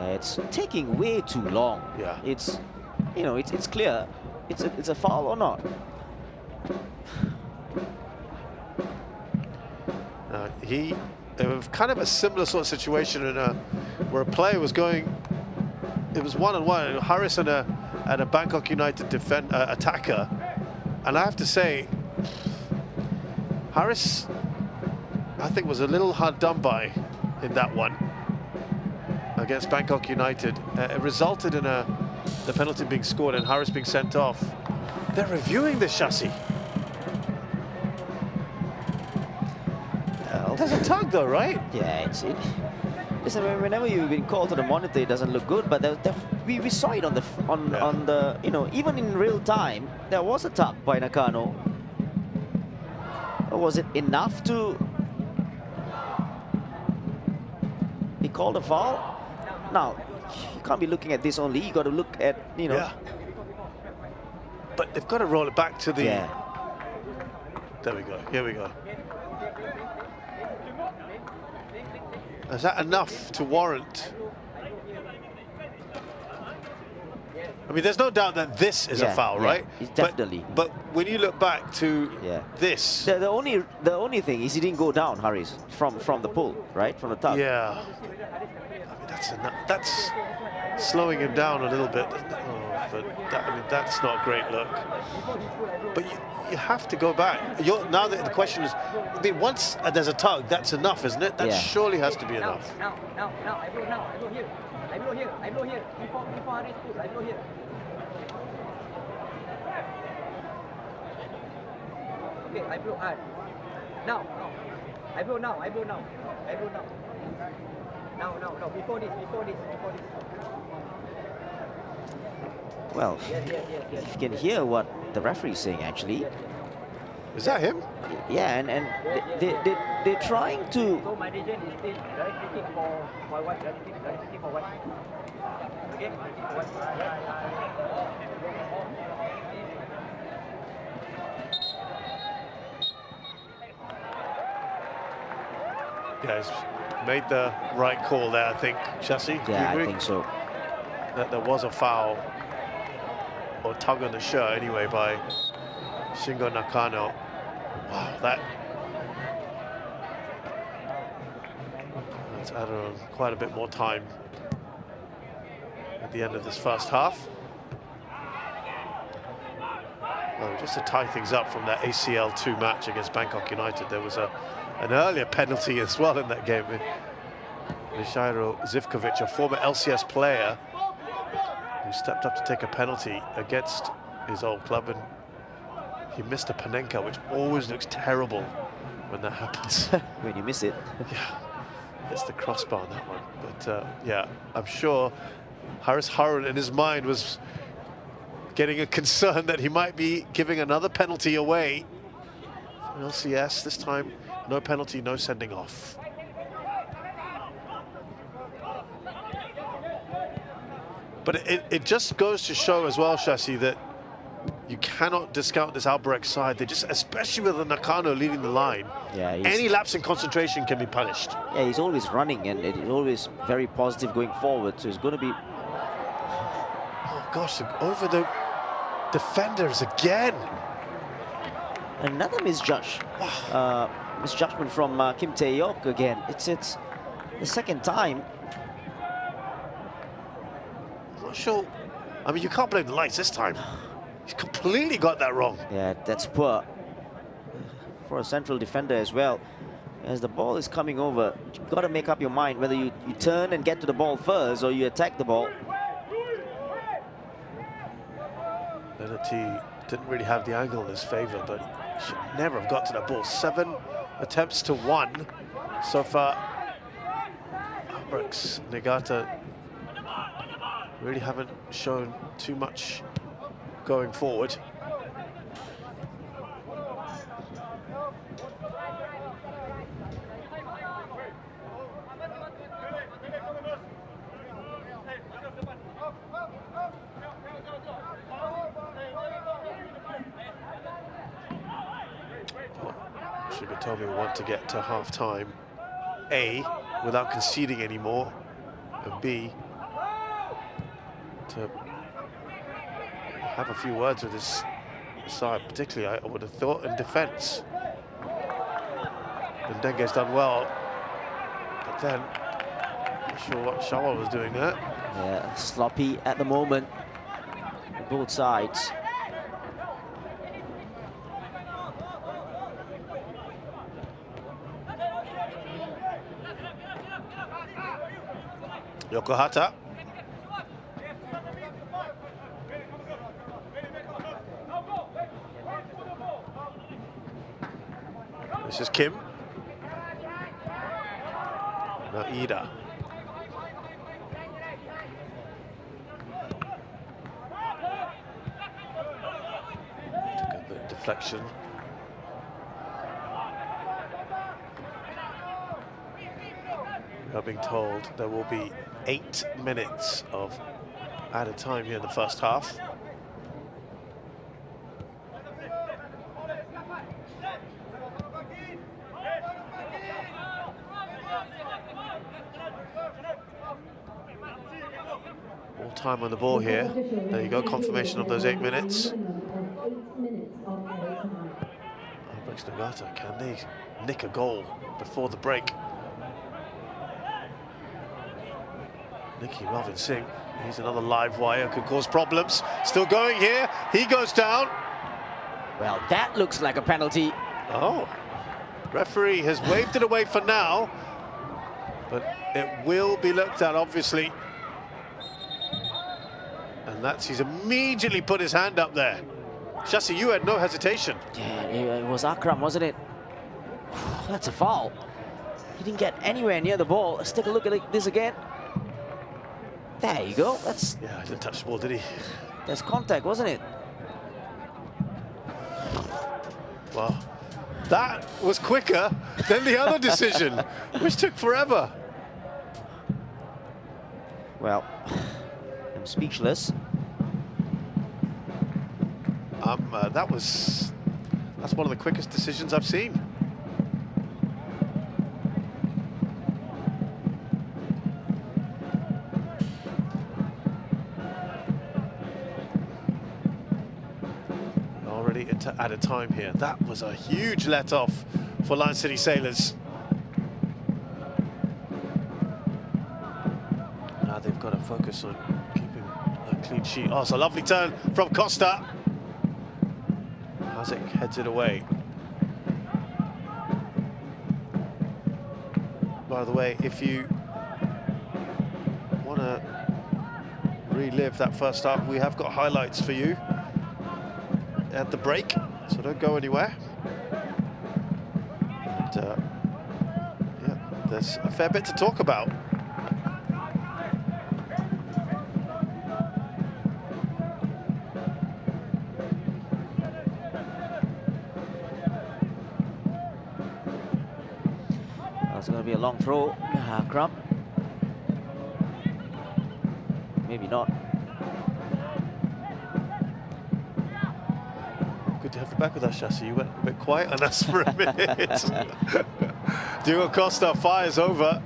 It's taking way too long. Yeah. It's, you know, it's clear. It's a foul or not. It was kind of a similar sort of situation where a player was going. It was one-on-one, Haris and a Bangkok United attacker, and I have to say, Haris, I think, was a little hard done by in that one against Bangkok United. It resulted in the penalty being scored and Haris being sent off. They're reviewing this, chassis. There's a tug though, right? Yeah, listen, whenever you've been called to the monitor, it doesn't look good. But we saw it on the you know, even in real time, there was a tug by Nakano. Or was it enough to be called a foul? Now, you can't be looking at this only. You got to look at, you know. Yeah. But they've got to roll it back to the. Yeah. There we go. Here we go. Is that enough to warrant? I mean, there's no doubt that this is a foul, right? It's definitely. But when you look back to this, the only thing is he didn't go down, Haris, from the pull, right, from the tug. Yeah. I mean, that's slowing him down a little bit. Oh. But I mean, that's not a great look. But you have to go back. Now the question is, I mean, once there's a tug, that's enough, isn't it? That surely has to be enough. Now, I blow here. I blow here. Before I raise push, I blow here. Okay, I blow hard. Now. I blow now. No. Before this. Well, you can hear what the referee is saying, actually. Is that him? Yeah, and they're trying to... So my region is still very speaking for what? Very speaking for what? Okay? What? Yeah, he's made the right call there, I think. Chassis? Yeah, I think so. That there was a foul, or tug on the shirt anyway, by Shingo Nakano. Wow, that's added on quite a bit more time at the end of this first half. Well, just to tie things up from that ACL 2 match against Bangkok United, there was an earlier penalty as well in that game. Mishairo Zivkovic, a former LCS player, who stepped up to take a penalty against his old club, and he missed a Panenka, which always looks terrible when that happens. When you miss it. Yeah, it's the crossbar on that one. But yeah, I'm sure Haris Harun in his mind was getting a concern that he might be giving another penalty away. LCS, this time, no penalty, no sending off. But it just goes to show as well, Shashi, that you cannot discount this Albirex side. They just, especially with the Nakano leading the line, any lapse in concentration can be punished. Yeah, he's always running, and it's always very positive going forward. So it's going to be... Oh gosh, over the defenders again. Another misjudge. Misjudgment from Kim Tae-yok again. It's the second time. I'm not sure. I mean, you can't blame the lights this time. He's completely got that wrong. Yeah, that's poor for a central defender as well. As the ball is coming over, you've got to make up your mind whether you turn and get to the ball first or you attack the ball. Leonard T didn't really have the angle in his favor, but he should never have got to that ball. 7 attempts to 1 so far. Albirex, Niigata really haven't shown too much going forward. Sugar told me we want to get to half-time, A, without conceding anymore, and B, to have a few words with this side, particularly I would have thought in defence. And Denge's done well, but then not sure what Shawal was doing there. Yeah, sloppy at the moment, both sides. Yokohata. This is Kim. Now Ida. Took a deflection. We are being told there will be 8 minutes of added time here in the first half. More time on the ball here. There you go, confirmation of those 8 minutes. Albirex Niigata, can they nick a goal before the break? Nicky Melvin Singh, he's another live wire, could cause problems. Still going here, he goes down. Well, that looks like a penalty. Oh, referee has waved it away for now, but it will be looked at, obviously. And he's immediately put his hand up there. Shasi, you had no hesitation. Yeah, it was Akram, wasn't it? That's a foul. He didn't get anywhere near the ball. Let's take a look at this again. There you go. Yeah, he didn't touch the ball, did he? That's contact, wasn't it? Well, that was quicker than the other decision, which took forever. Well, I'm speechless. That's one of the quickest decisions I've seen. Already into added time here. That was a huge let-off for Lion City Sailors. Now they've got to focus on keeping a clean sheet. Oh, it's a lovely turn from Costa. Hazic heads it away. By the way, if you want to relive that first half, we have got highlights for you at the break, so don't go anywhere. And, yeah, there's a fair bit to talk about. It's going to be a long throw. Akram. Maybe not. Good to have you back with us, Shasi. You went a bit quiet on us for a minute. Diogo Costa fires over.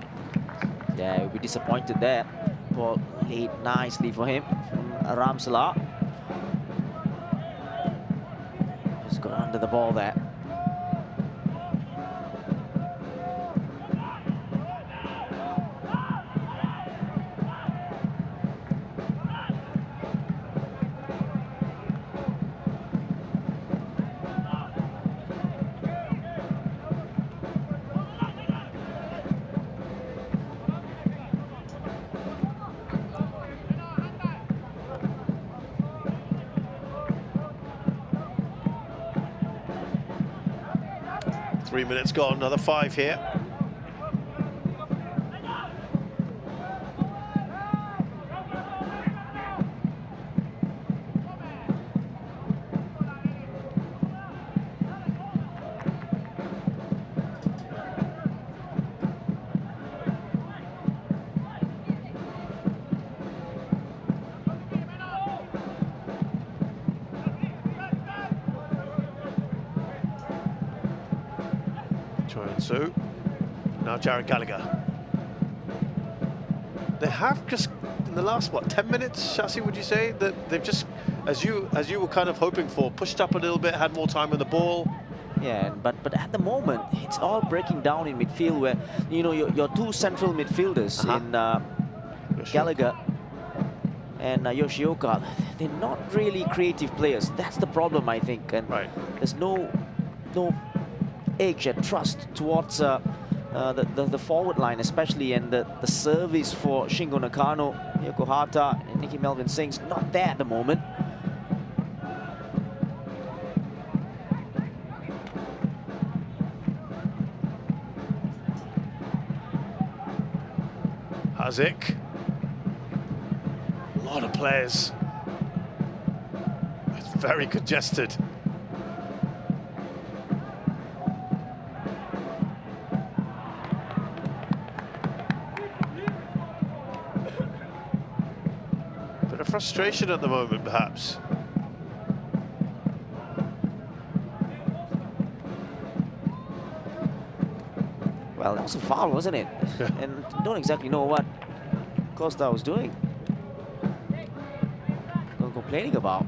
Yeah, we'll be disappointed there. Ball laid nicely for him from Ramsala. Just got under the ball there. Three minutes gone, another 5 here. So now Jared Gallagher. They have just in the last 10 minutes, Shasi, would you say that they've just, as you were kind of hoping for, pushed up a little bit, had more time with the ball? Yeah, but at the moment it's all breaking down in midfield, where you know your two central midfielders in Gallagher and Yoshioka, they're not really creative players. That's the problem, I think, and there's no edge and trust towards the forward line, especially, and the service for Shingo Nakano, Yokohata, and Nicky Melvin Singh's not there at the moment. Hazic. A lot of players. It's very congested. Bit of frustration at the moment, perhaps. Well, that was a foul, wasn't it? And don't exactly know what Costa was doing. Not complaining about.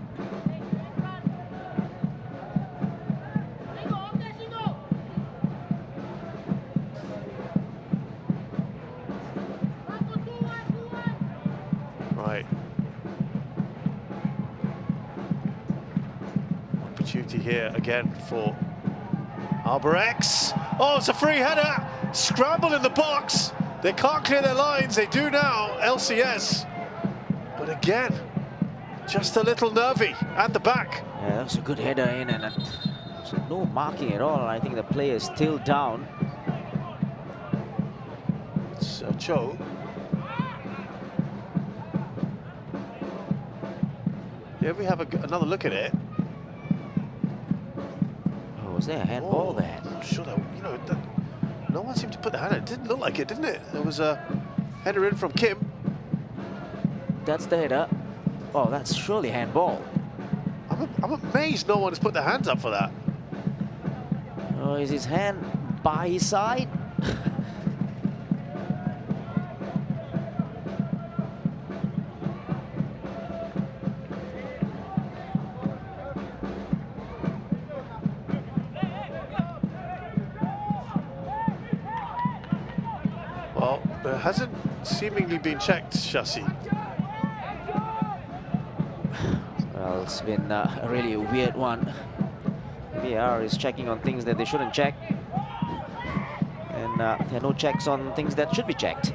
Right. Opportunity here again for Albirex. Oh, it's a free header. Scramble in the box. They can't clear their lines. They do now, LCS. But again, just a little nervy at the back. Yeah, that's a good header in, and no marking at all. I think the player is still down. It's Cho. Here we have another look at it. Oh, was there a handball there? I'm sure that, you know, no one seemed to put the hand in. It didn't look like it, didn't it? There was a header in from Kim. That's the header. Oh, that's surely handball. I'm amazed no one has put their hands up for that. Oh, is his hand by his side? Well, it hasn't seemingly been checked, Shasi. Well, it's been a really weird one. VAR is checking on things that they shouldn't check. And there are no checks on things that should be checked.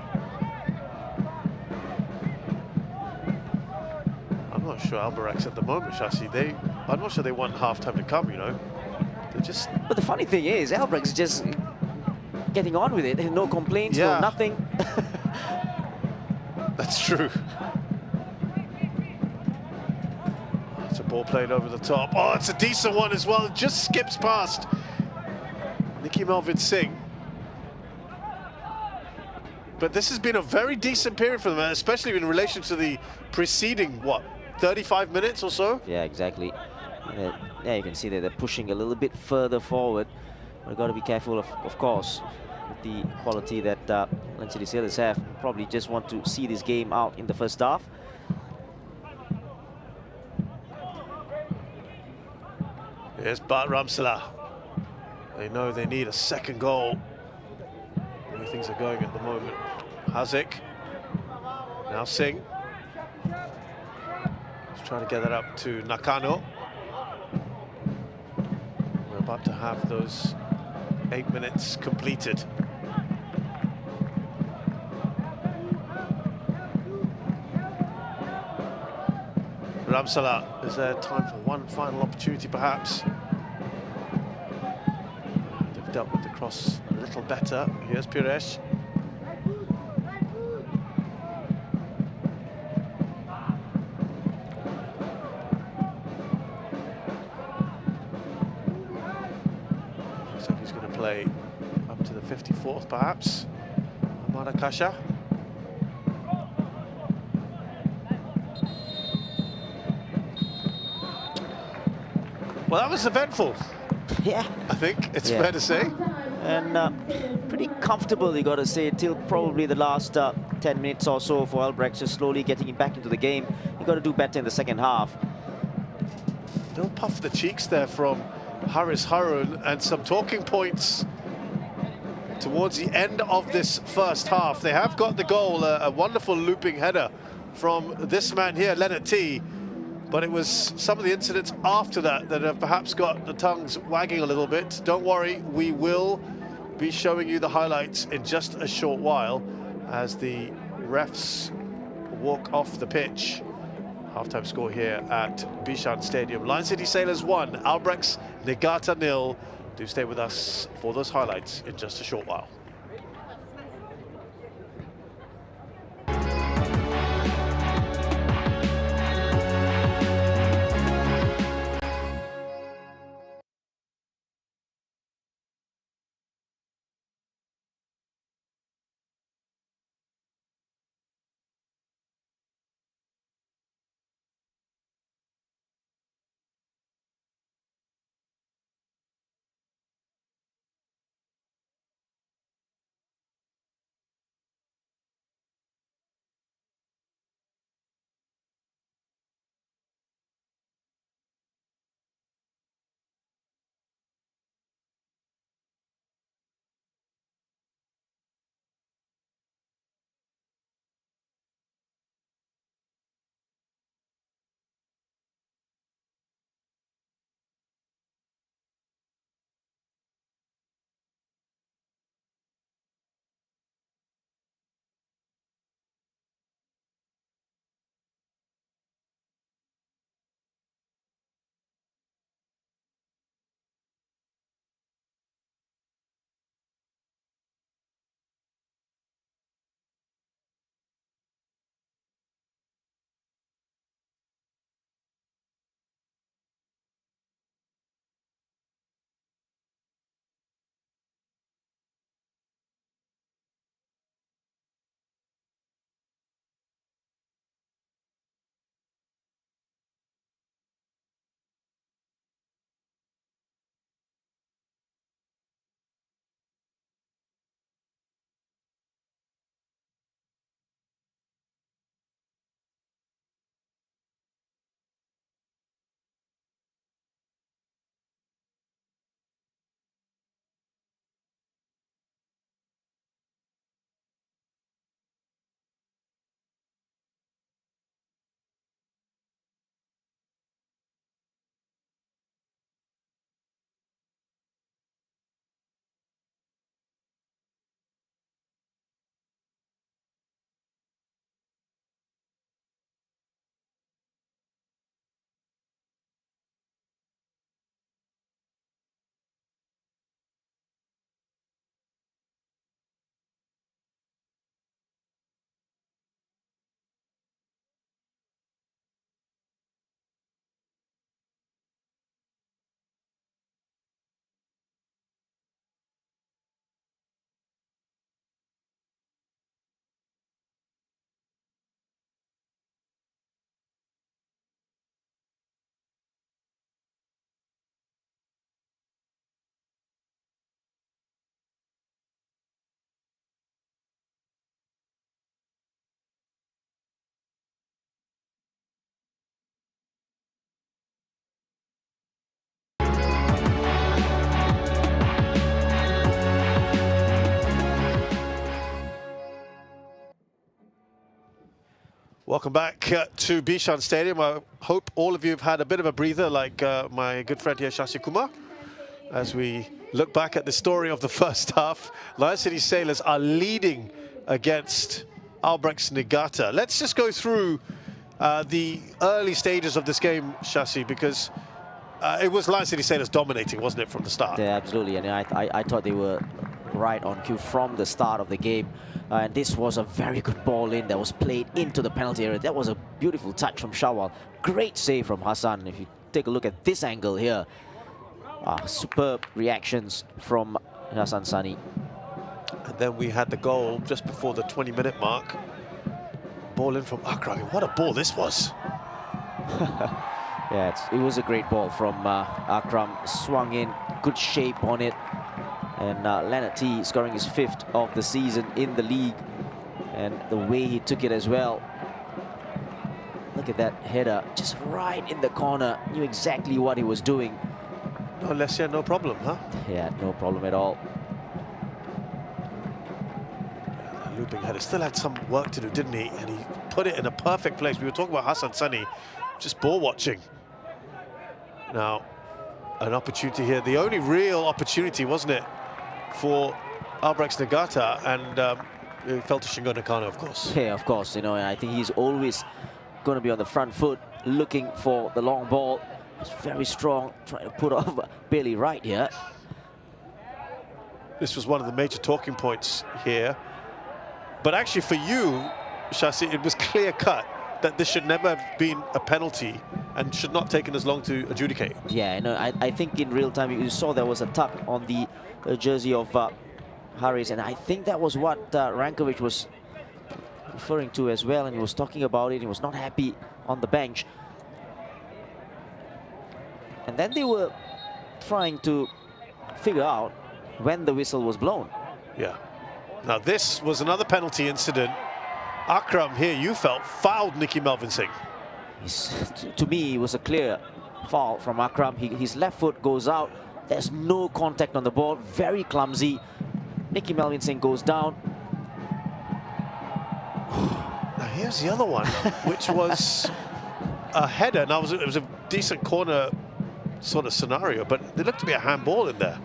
I'm not sure Albirex at the moment, Shasi. I'm not sure they want half-time to come, you know. They just... But the funny thing is, Albirex is just getting on with it. No complaints, no nothing. That's true. It's a ball played over the top. Oh, it's a decent one as well. It just skips past Nicky Melvin Singh. But this has been a very decent period for them, especially in relation to the preceding, what, 35 minutes or so? Yeah, exactly. Yeah, you can see that they're pushing a little bit further forward. We've got to be careful, of course, with the quality that Lion City Sailors have. Probably just want to see this game out in the first half. Here's Bart Ramsala. They know they need a second goal. The way things are going at the moment. Hazic. Now Singh. Let's try to get that up to Nakano. We're about to have those 8 minutes completed. Ramsala, is there time for one final opportunity perhaps? They've dealt with the cross a little better. Here's Pires. Looks like he's going to play up to the 54th perhaps. Amada Kasha. Well, that was eventful. Yeah. I think it's fair to say. And pretty comfortable, you got to say, till probably the last 10 minutes or so for Albirex, just slowly getting him back into the game. You got to do better in the second half. They'll puff the cheeks there from Haris Harun, and some talking points towards the end of this first half. They have got the goal, a wonderful looping header from this man here, Leonard T. But it was some of the incidents after that that have perhaps got the tongues wagging a little bit. Don't worry, we will be showing you the highlights in just a short while as the refs walk off the pitch. Halftime score here at Bishan Stadium. Lion City Sailors 1, Albirex Niigata 0. Do stay with us for those highlights in just a short while. Welcome back to Bishan Stadium. I hope all of you have had a bit of a breather like my good friend here, Shashi Kumar. As we look back at the story of the first half, Lion City Sailors are leading against Albirex Niigata. Let's just go through the early stages of this game, Shashi, because it was Lion City Sailors dominating, wasn't it, from the start? Yeah, absolutely. And I thought they were right on cue from the start of the game. And this was a very good ball in that was played into the penalty area. That was a beautiful touch from Shawwal. Great save from Hassan. If you take a look at this angle here, superb reactions from Hassan Sani. And then we had the goal just before the 20-minute mark. Ball in from Akram. What a ball this was. Yeah, it was a great ball from Akram. Swung in, good shape on it. And Leonard T scoring his 5th of the season in the league. And the way he took it as well. Look at that header, just right in the corner. Knew exactly what he was doing. No, Lesia, no problem, huh? Yeah, no problem at all. Yeah, looping header. Still had some work to do, didn't he? And he put it in a perfect place. We were talking about Hassan Sani, just ball watching. Now, an opportunity here. The only real opportunity, wasn't it, for Albirex Niigata, and it fell to Shingo Nakano, of course. Yeah, of course. You know, I think he's always going to be on the front foot, looking for the long ball. He's very strong, trying to put off Bailey right here. This was one of the major talking points here. But actually for you, Shasi, it was clear-cut that this should never have been a penalty and should not have taken as long to adjudicate. Yeah, no, I think in real time you saw there was a tuck on the jersey of Harris, and I think that was what Rankovic was referring to as well, and he was talking about it. He was not happy on the bench. And then they were trying to figure out when the whistle was blown. Yeah. Now this was another penalty incident. Akram here, you felt, fouled Nicky Melvin Singh. To me, it was a clear foul from Akram. His left foot goes out. There's no contact on the ball. Very clumsy. Nicky Melvin Singh goes down. Now here's the other one, which was a header. Now it was a decent corner sort of scenario, but there looked to be a handball in there.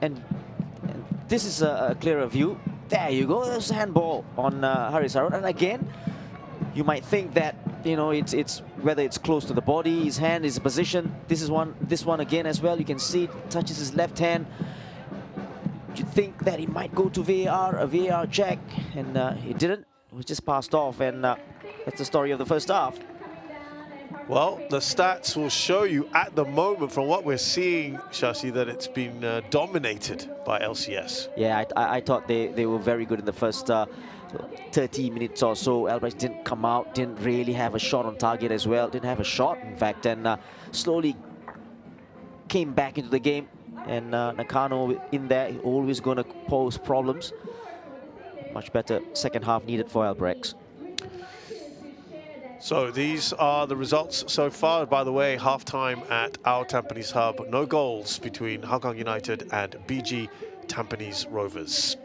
And this is a clearer view. There you go. There's a handball on Haris Harun. And again, you might think that, you know, it's whether it's close to the body, his hand, his position. This one again as well. You can see it touches his left hand. You think that he might go to VAR, a VAR check, and he didn't. It was just passed off, and that's the story of the first half. Well, the stats will show you at the moment, from what we're seeing, Shashi, that it's been dominated by LCS. Yeah, I thought they were very good in the first 30 minutes or so. Albirex didn't come out, didn't really have a shot on target as well. Didn't have a shot, in fact, and slowly came back into the game. And Nakano in there, always going to pose problems. Much better second half needed for Albirex. So these are the results so far. By the way, half-time at our Tampines hub. No goals between Hougang United and BG Tampines Rovers.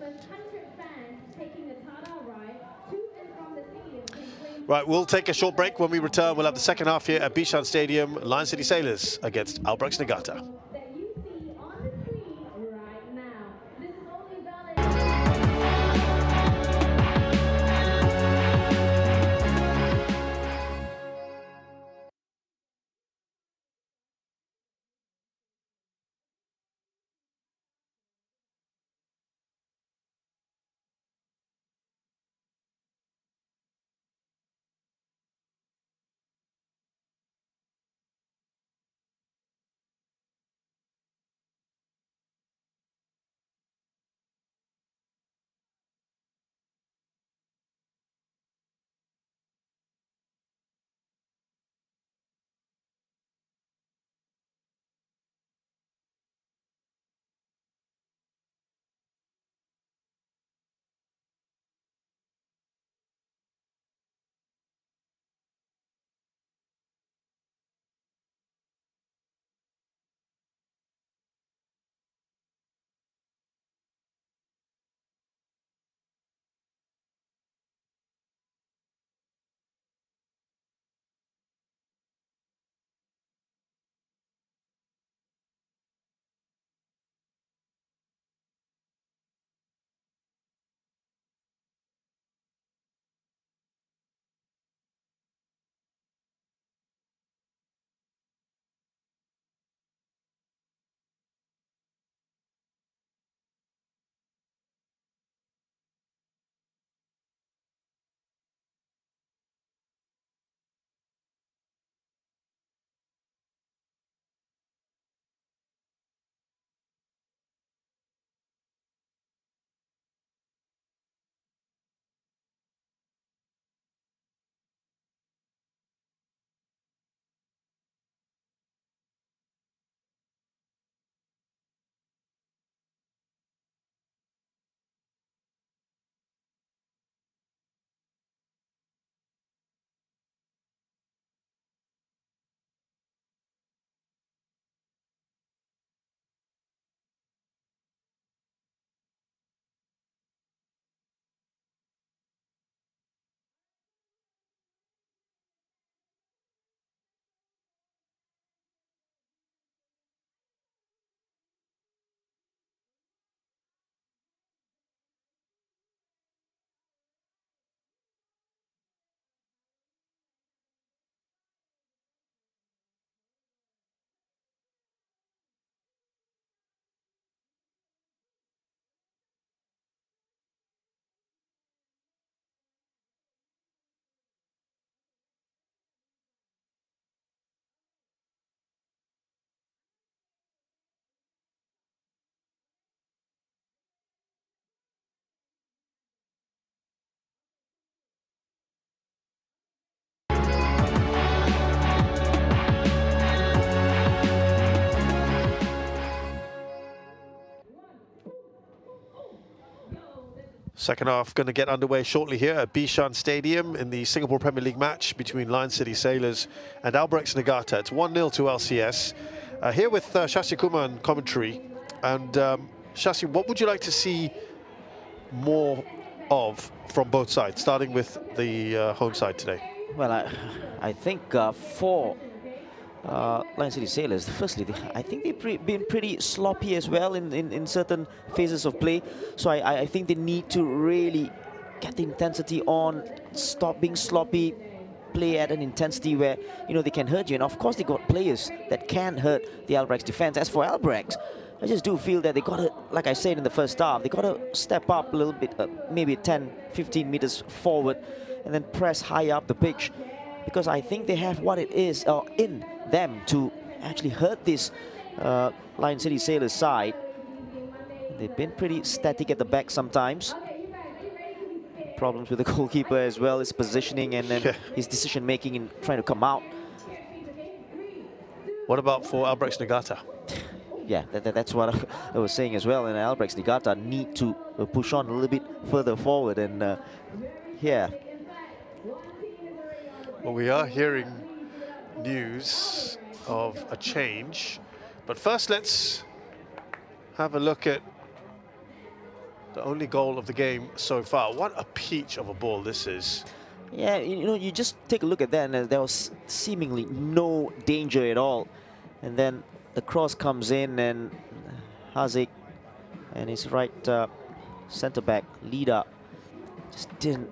Right, we'll take a short break. When we return, we'll have the second half here at Bishan Stadium. Lion City Sailors against Albirex Niigata. Second half going to get underway shortly here at Bishan Stadium in the Singapore Premier League match between Lion City Sailors and Albirex Niigata. It's 1-0 to LCS. Here with Shashi Kumar on commentary. And Shashi, what would you like to see more of from both sides, starting with the home side today? Well, I think for Lion City Sailors, firstly, I think they've been pretty sloppy as well in certain phases of play. So I think they need to really get the intensity on, stop being sloppy, play at an intensity where, you know, they can hurt you. And of course, they got players that can hurt the Albirex defense. As for Albirex, I just do feel that they got to, like I said in the first half, they got to step up a little bit, maybe 10, 15 meters forward, and then press high up the pitch. Because I think they have what it is in them to actually hurt this Lion City Sailors side. They've been pretty static at the back sometimes. Problems with the goalkeeper as well, his positioning and then his decision making in trying to come out. What about for Albirex Niigata? Yeah, that's what I was saying as well. And Albirex Niigata need to push on a little bit further forward. And yeah. Well, we are hearing news of a change. But first, let's have a look at the only goal of the game so far. What a peach of a ball this is. Yeah, you know, you just take a look at that and there was seemingly no danger at all. And then the cross comes in and Haziq and his right centre-back, Lida, just didn't.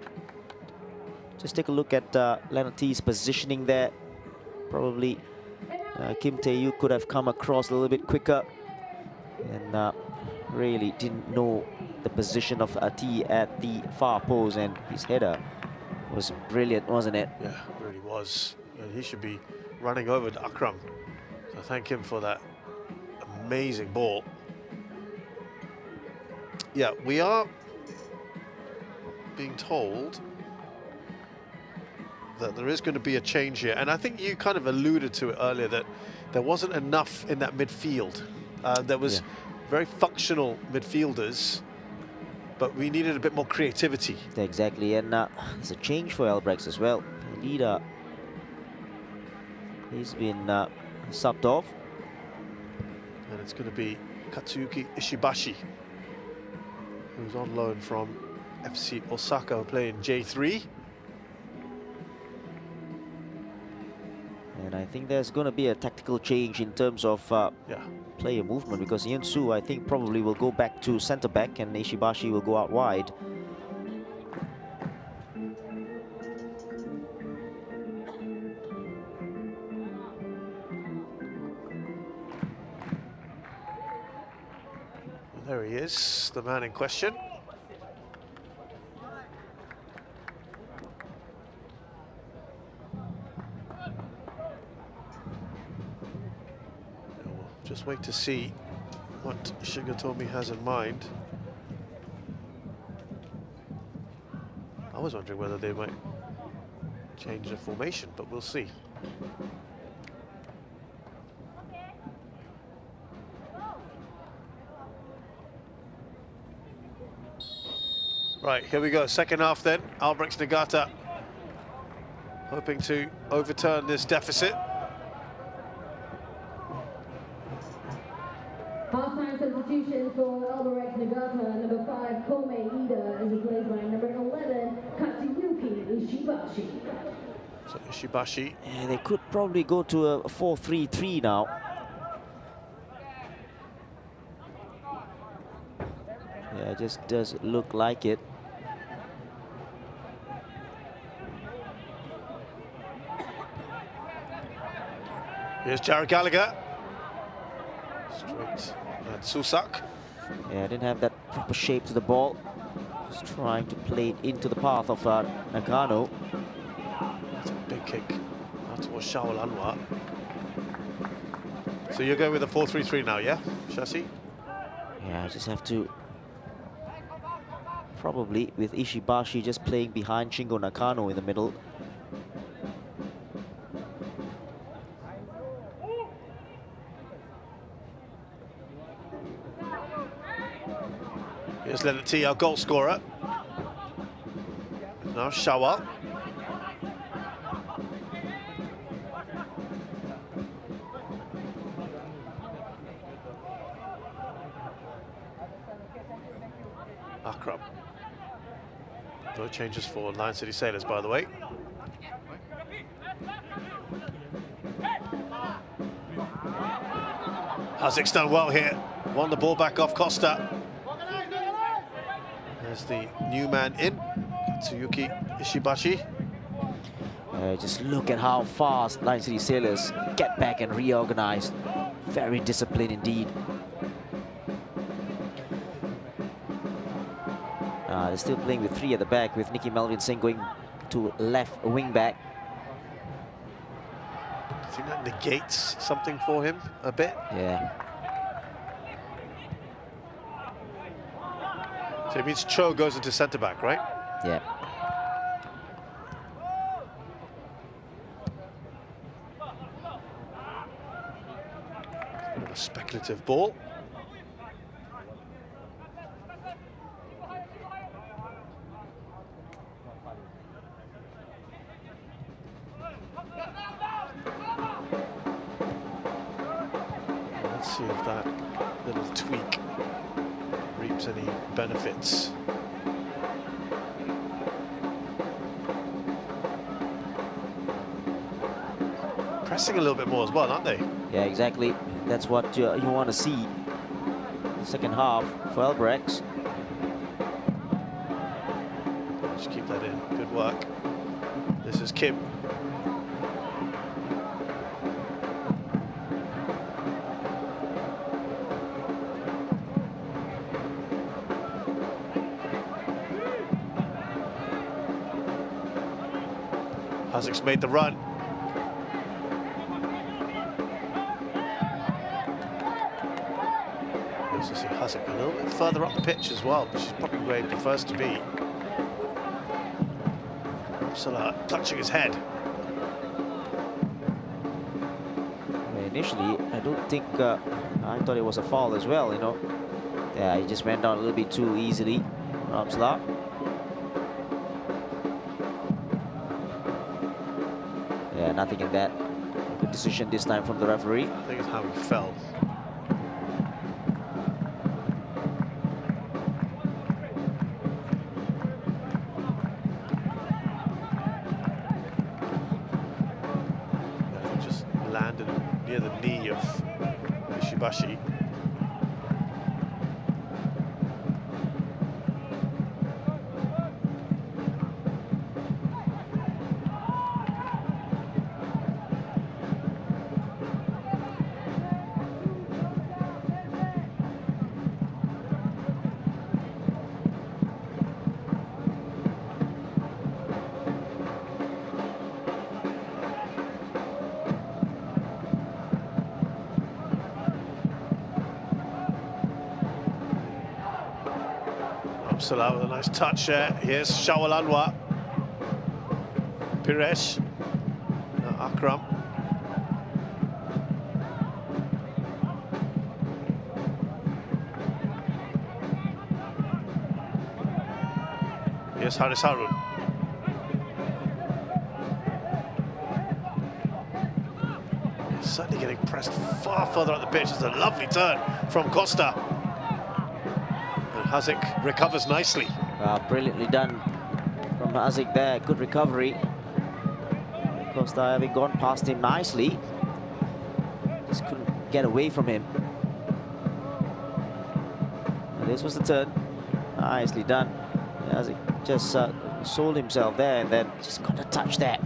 Just take a look at Leonard T's positioning there. Probably Kim Tae-yu could have come across a little bit quicker. And really didn't know the position of T at the far post, and his header was brilliant, wasn't it? Yeah, it really was. And he should be running over to Akram. So thank him for that amazing ball. Yeah, we are being told that there is going to be a change here. And I think you kind of alluded to it earlier that there wasn't enough in that midfield. There was very functional midfielders, but we needed a bit more creativity. Exactly, and there's a change for Albirex as well. Lida, he's been subbed off. And it's going to be Katsuyuki Ishibashi, who's on loan from FC Osaka, playing J3. And I think there's going to be a tactical change in terms of player movement, because Ian Su, I think, probably will go back to centre-back and Ishibashi will go out wide. And there he is, the man in question. Just wait to see what Shigatomi has in mind. I was wondering whether they might change the formation, but we'll see. Right, here we go, second half then. Albirex Niigata hoping to overturn this deficit. Half-time substitution for Albirex Niigata. Number 5, Kome Ida, is replaced by number 11, Katsuyuki Ishibashi. So Ishibashi. Yeah, they could probably go to a 4-3-3 now. Yeah, it just does look like it. Here's Jared Gallagher. Straight at Susak. Yeah, didn't have that proper shape to the ball. Just trying to play it into the path of Nakano. That's a big kick out towards Shawal Anwar. So you're going with a 4-3-3 now, yeah, Shashi? Yeah, I just have to probably with Ishibashi just playing behind Shingo Nakano in the middle. Here's Leonard T, our goal scorer. Now Shawal. Akram. No changes for Lion City Sailors, by the way. Hazik's done well here. Won the ball back off Costa. There's the new man in, Tsuyuki Ishibashi. Just look at how fast Lion City Sailors get back and reorganize. Very disciplined indeed. They're still playing with 3 at the back, with Nicky Melvin Singh going to left wing back. I think that negates something for him a bit. Yeah. So it means Cho goes into centre back, right? Yeah. A speculative ball. Let's see if that little tweak reaps any benefits. Pressing a little bit more as well, aren't they? Yeah, exactly. That's what you want to see. Second half for Albirex. Just keep that in. Good work. This is Kim. Hazik's made the run. You also see Hazik a little bit further up the pitch as well, which is probably where he prefers to be. Salah touching his head. Initially, I don't think I thought it was a foul as well. You know, yeah, he just went down a little bit too easily. Ramsla. Yeah, nothing in that. Good decision this time from the referee. I think it's how he fell. Yeah, he just landed near the knee of Ishibashi. Salah with a nice touch there. Here's Shawal Anwar. Piresh. Now Akram. Here's Haris Harun. He's certainly getting pressed far further up the pitch. It's a lovely turn from Costa. Hazik recovers nicely. Brilliantly done from Hazik there. Good recovery. Costa having gone past him nicely. Just couldn't get away from him. And this was the turn. Nicely done. Hazik just sold himself there and then just got a touch there.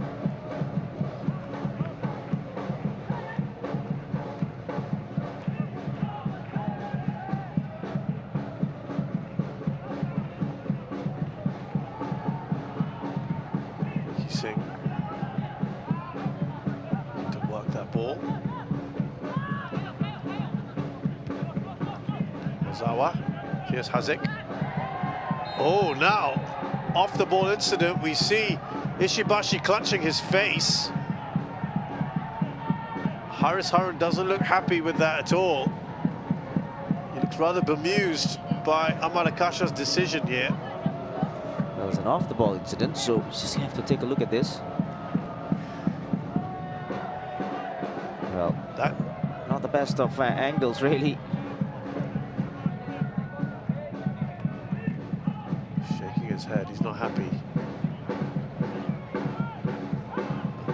To work that ball. Ozawa. Here's Hazik. Oh, now off the ball incident, we see Ishibashi clutching his face. Haris Harun doesn't look happy with that at all. He looks rather bemused by Amar Akasha's decision here. That was a an off-the-ball incident, so we just have to take a look at this. Well, That not the best of angles, really. shaking his head, he's not happy.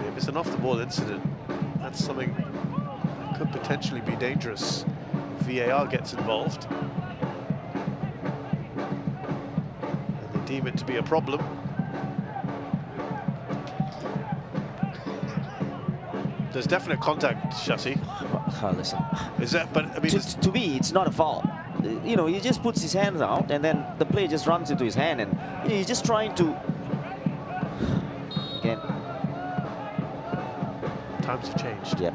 If it's an off-the-ball incident, that's something that could potentially be dangerous. VAR gets involved. And they deem it to be a problem. There's definite contact, Shasi. Listen. Is that, but I mean... To me, it's not a foul. You know, he just puts his hands out and then the player just runs into his hand and he's just trying to... Again. Times have changed. Yep.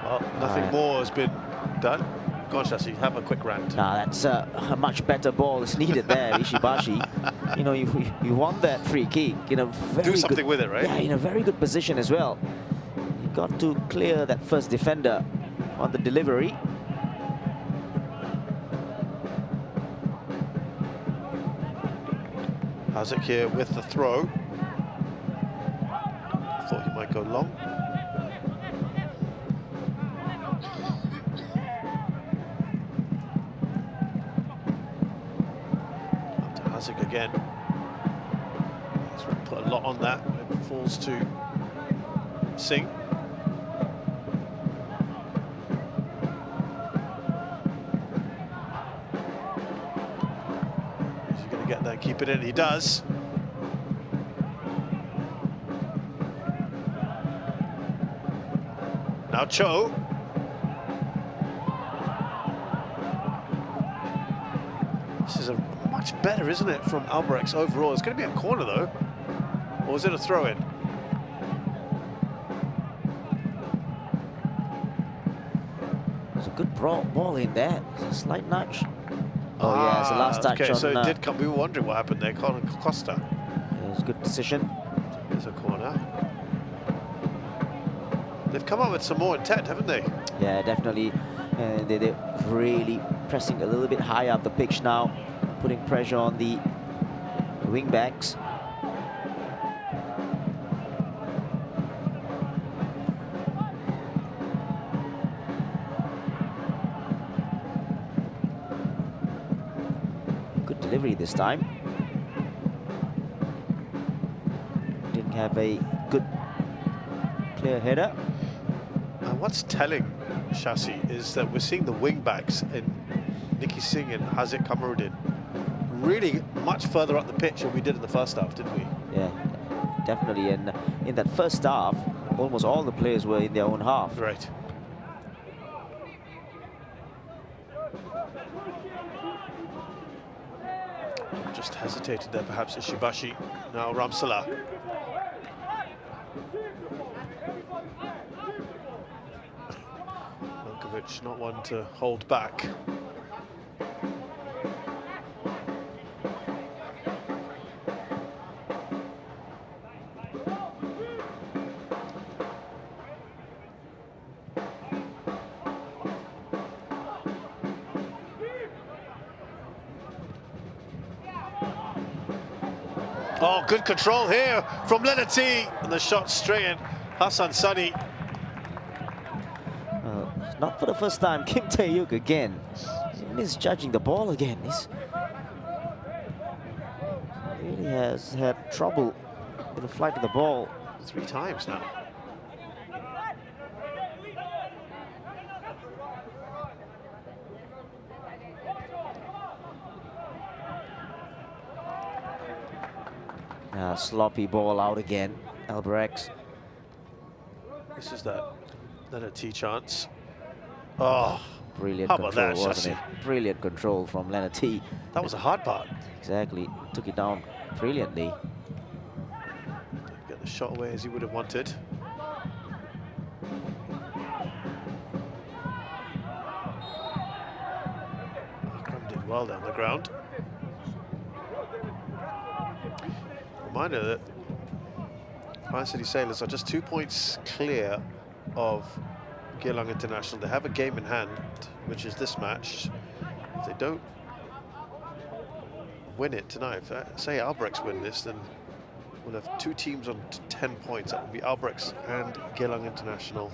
Well, nothing more has been done. Go on, Shasi, have a quick rant. Nah, that's a much better ball is needed there, Ishibashi. You know, you want that free kick in a very Do something good, with it, right? Yeah, in a very good position as well. You got to clear that first defender on the delivery. Hazic here with the throw. Thought he might go long. Up to Hazic again. He's put a lot on that. It falls to Singh. Is he going to get that and keep it in? He does. Now Cho. This is a much better, isn't it, from Albirex overall? It's going to be a corner though, or is it a throw-in? There's a good ball in there. It's a slight nudge. Oh yeah, it's the last touch okay, on... so it did come. We were wondering what happened there. Colin Costa. It was a good decision. There's a corner. They've come up with some more intent, haven't they? Yeah, definitely. And they're really pressing a little bit high up the pitch now, putting pressure on the wing backs. Good delivery this time. Didn't have a good clear header. And what's telling, Shasi, is that we're seeing the wing backs in Nicky Singh and Hazic Kamarudin really much further up the pitch than we did in the first half, didn't we? Yeah, definitely. And in that first half, almost all the players were in their own half. Right. Just hesitated there, perhaps, Ishibashi. Now Ramsala. Milkovic, not one to hold back. Oh, good control here from Lenati. And the shot straight in. Hassan Sani. Not for the first time, Kim Tae-yuk again. He's misjudging the ball again. He's really has had trouble with the flight of the ball. 3 times now. Sloppy ball out again, Albirex. This is that Lenati chance. Oh, brilliant how control, about that, wasn't it? Brilliant control from Lenati. That was a hard part. Exactly, took it down brilliantly. Didn't get the shot away as he would have wanted. Akram did well down the ground. Reminder that Lion City Sailors are just 2 points clear of Geylang International. They have a game in hand, which is this match. If they don't win it tonight, if say Albirex win this, then we'll have two teams on 10 points. That would be Albirex and Geelong International,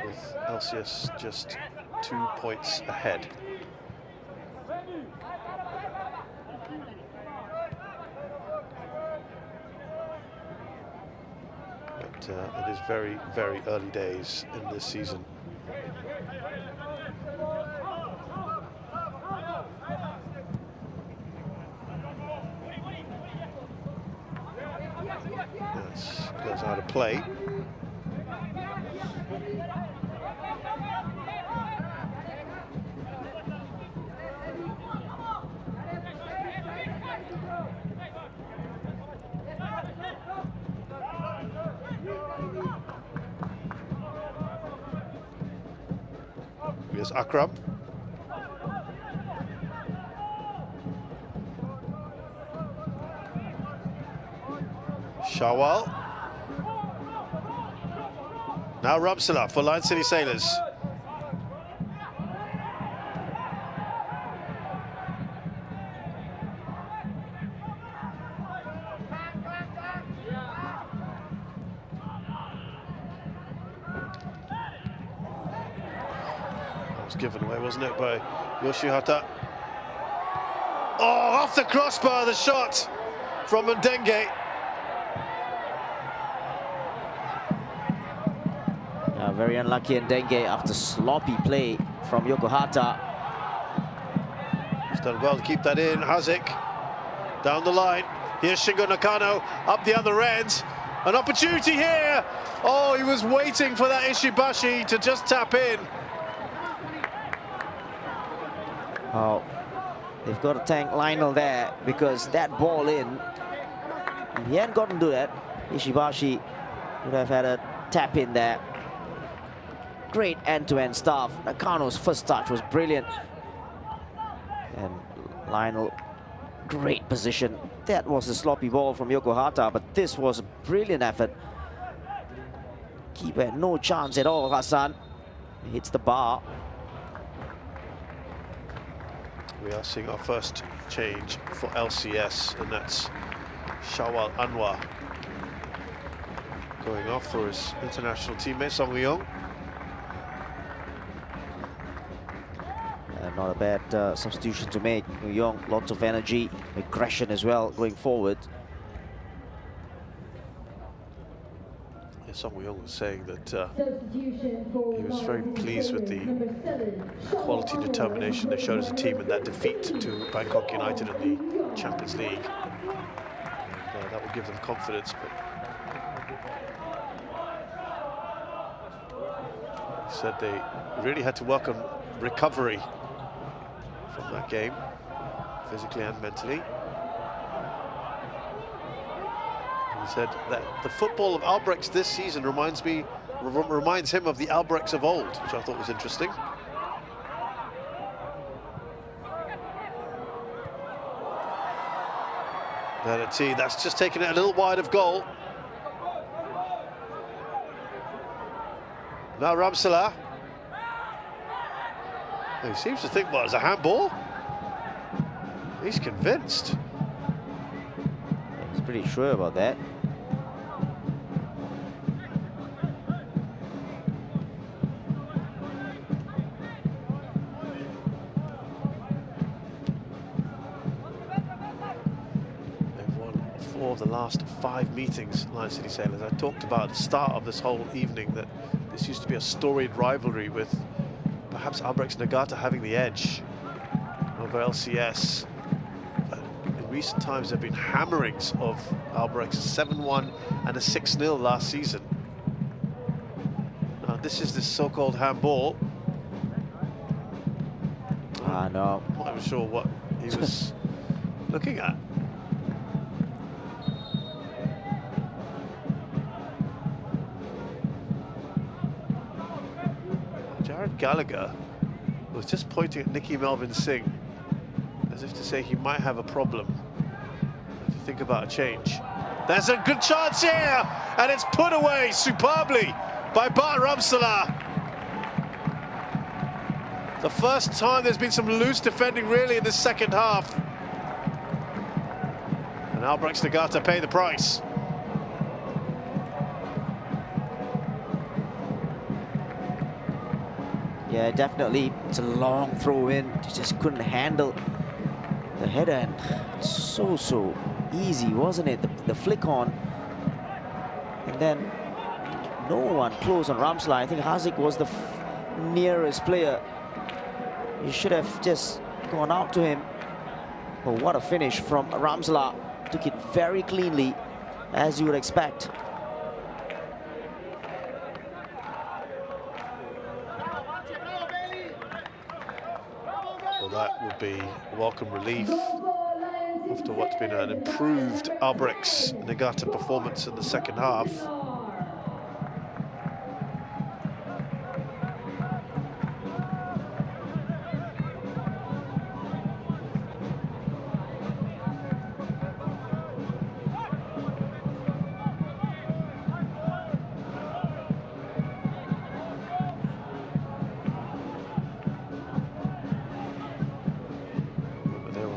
with LCS just 2 points ahead. But it is very, very early days in this season. Yes, goes out of play. Here's Akram. Shawal. Now Ramsala for Lion City Sailors. Given away, wasn't it, by Yoshihata? Oh, off the crossbar, the shot from Ndenge. Very unlucky Ndenge after sloppy play from Yokohata. He's done well to keep that in. Hazik down the line. Here's Shingo Nakano up the other end. An opportunity here. Oh, he was waiting for that Ishibashi to just tap in. Oh, they've got to thank Lionel there, because that ball in, if he hadn't gotten to that, Ishibashi would have had a tap in there. Great end-to-end stuff. Nakano's first touch was brilliant. And Lionel, great position. That was a sloppy ball from Yokohata, but this was a brilliant effort. Keeper had no chance at all, Hassan. He hits the bar. We are seeing our first change for LCS, and that's Shawal Anwar going off for his international teammate Song Woo-young. Not a bad substitution to make. Woo-young, lots of energy, aggression as well going forward. Yeah, Song Woo-young was saying that he was very pleased with the quality determination they showed as a team in that defeat to Bangkok United in the Champions League. And, that will give them confidence. But he said they really had to work on recovery from that game, physically and mentally. And he said that the football of Albirex this season reminds him of the Albirex of old, which I thought was interesting. Then at T, that's just taken it a little wide of goal. Now Ramsala. He seems to think, well, it's a handball. He's convinced. He's pretty sure about that. They've won 4 of the last 5 meetings, Lion City Sailors. I talked about at the start of this whole evening that this used to be a storied rivalry, with perhaps Albirex Niigata having the edge over LCS. But in recent times, there have been hammerings of Albirex, 7-1 and a 6-0 last season. Now, this is the so-called handball. No. I'm not even sure what he was looking at. Gallagher was just pointing at Nicky Melvin Singh as if to say he might have a problem, to think about a change. There's a good chance here, and it's put away superbly by Bart Ramsala. The first time there's been some loose defending really in the second half. Albirex Niigata pay the price. Yeah, definitely. It's a long throw in. He just couldn't handle the header, and so easy, wasn't it? The flick on, and then no one close on Ramsla. I think Haziq was the nearest player. He should have just gone out to him. But what a finish from Ramsla. Took it very cleanly, as you would expect. Well, that would be welcome relief after what's been an improved Albirex Niigata performance in the second half.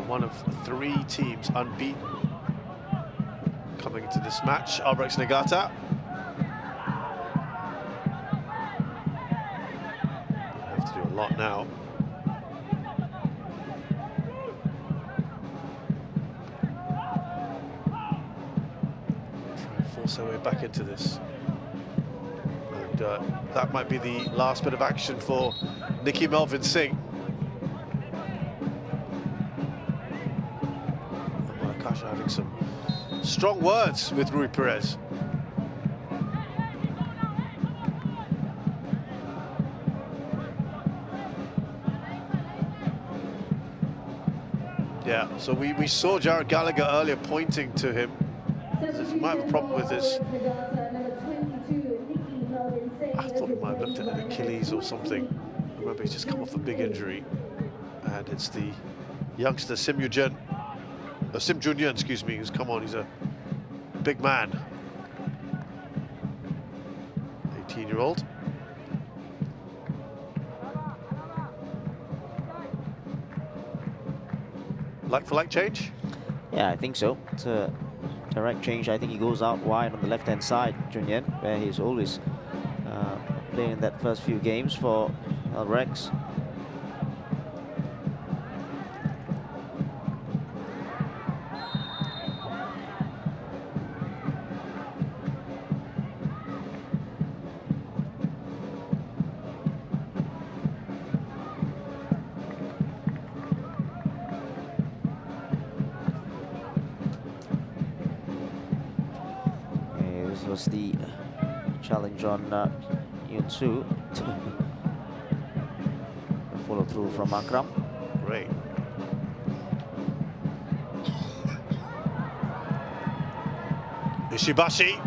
One of 3 teams unbeaten coming into this match. Albirex Niigata. They have to do a lot now. Try and force their way back into this. And that might be the last bit of action for Nicky Melvin Singh. Having some strong words with Rui Perez. Yeah, so we saw Jared Gallagher earlier pointing to him as if he might have a problem with his... I thought he might have looked at an Achilles or something. Remember, he's just come off a big injury. And it's the youngster Sim Jun-Yun, excuse me, who's come on. He's a big man. 18-year-old. Like-for-like change? Yeah, I think so. It's a direct change. I think he goes out wide on the left-hand side, Jun-Yun, where he's always playing that first few games for Albirex. Was the challenge on Yun-Su. Follow through from Akram. Great. Ishibashi.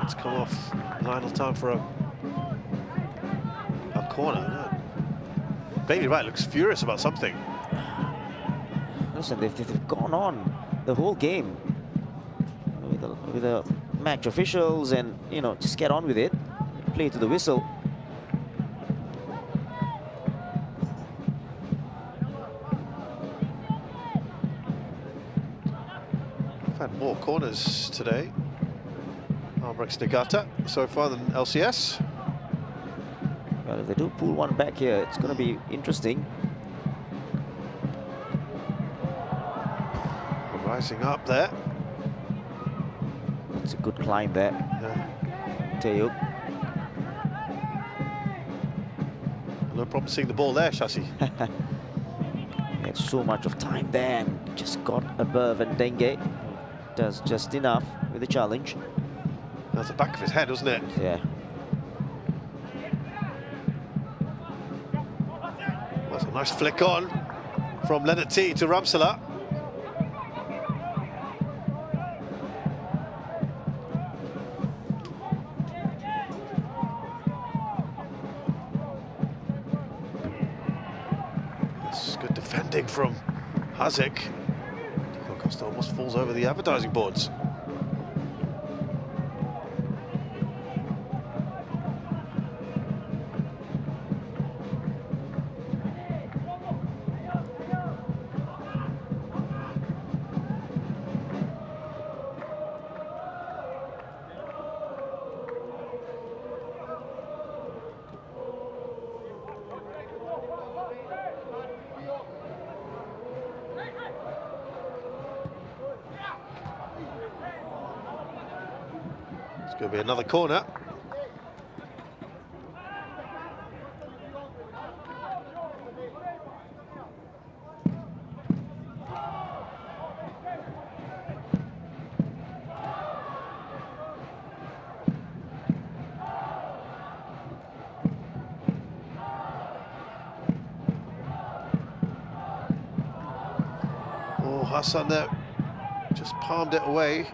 It's come off final time for a corner. Bailey Wright looks furious about something. Listen, they've gone on the whole game with the match officials, and just get on with it, play to the whistle. We've had more corners today, Albirex Niigata, so far than LCS. Well, if they do pull one back here, it's going to be interesting. We're rising up there. It's a good climb there. Teo. No problem seeing the ball there, Shasi. Had so much of time there and just got above, and Dengue does just enough with the challenge. That's the back of his head, wasn't it? Yeah. That's a nice flick on from Leonard T to Ramsala. Good defending from Haziq. Costa almost falls over the advertising boards. Going to be another corner. Oh, Hassan there just palmed it away.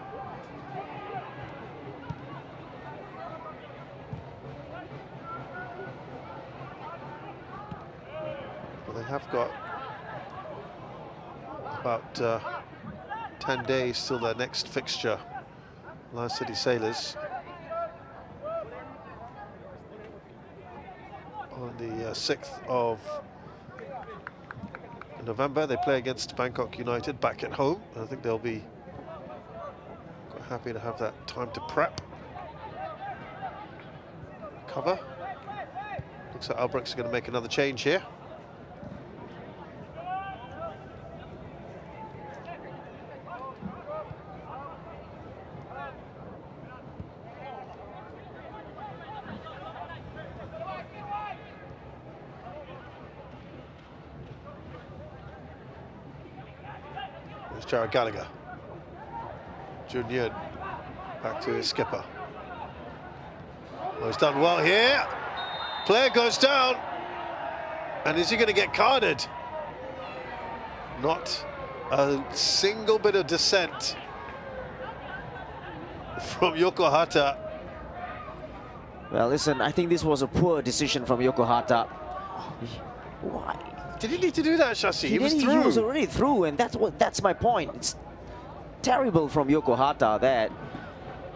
Well, they have got about 10 days till their next fixture. Lion City Sailors on the 6th of November. They play against Bangkok United back at home. I think they'll be quite happy to have that time to prep. Cover. Looks like Albirex are going to make another change here. There's Jared Gallagher. Jun back to his skipper. Oh, he's done well here. Player goes down. And is he going to get carded? Not a single bit of dissent from Yokohata. Well, listen, I think this was a poor decision from Yokohata. Why? Did he need to do that, Shashi? He was through. He was already through, and that's my point. It's terrible from Yokohata that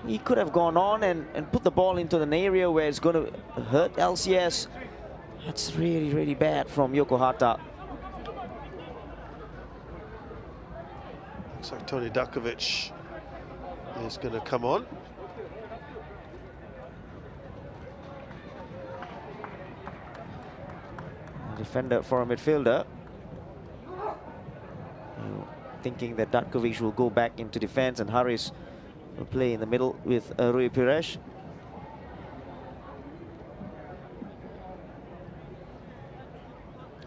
he could have gone on and put the ball into an area where it's going to hurt LCS. That's really, really bad from Yokohata. Looks like Tony Dakovic is going to come on. Defender for a midfielder. Thinking that Datkovic will go back into defense and Harris will play in the middle with Rui Pires.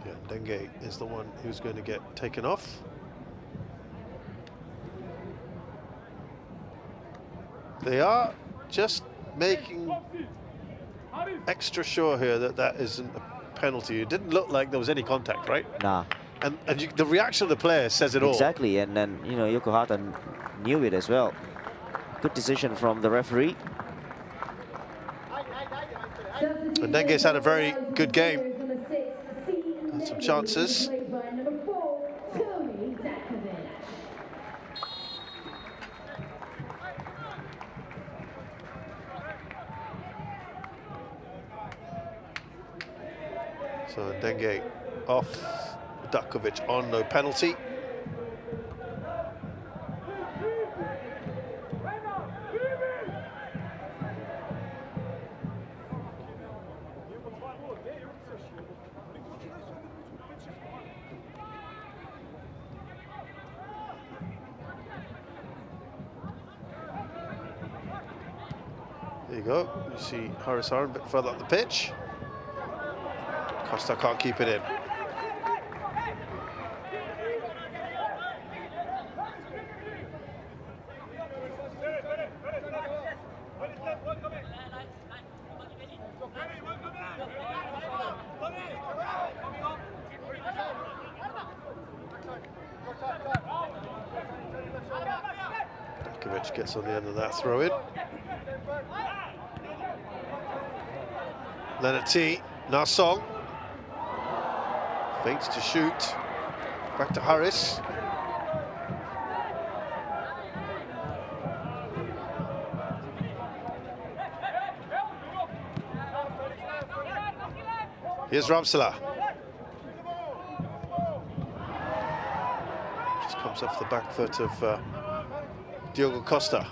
Yeah, Dengue is the one who's going to get taken off. They are just making extra sure here that that isn't a penalty. It didn't look like there was any contact, right? Nah. And the reaction of the player says it all. Exactly, and then, you know, Yokohata knew it as well. Good decision from the referee. And Dengue's had a very good game. Had some chances. So Dengue off, Dakovic on, no penalty. There you go. You see Harris a bit further up the pitch. Costa can't keep it in. Dakovic gets on the end of that throw in. Leonard T. Narsong. Feints to shoot. Back to Harris. Here's Ramsala. Just comes off the back foot of Diogo Costa.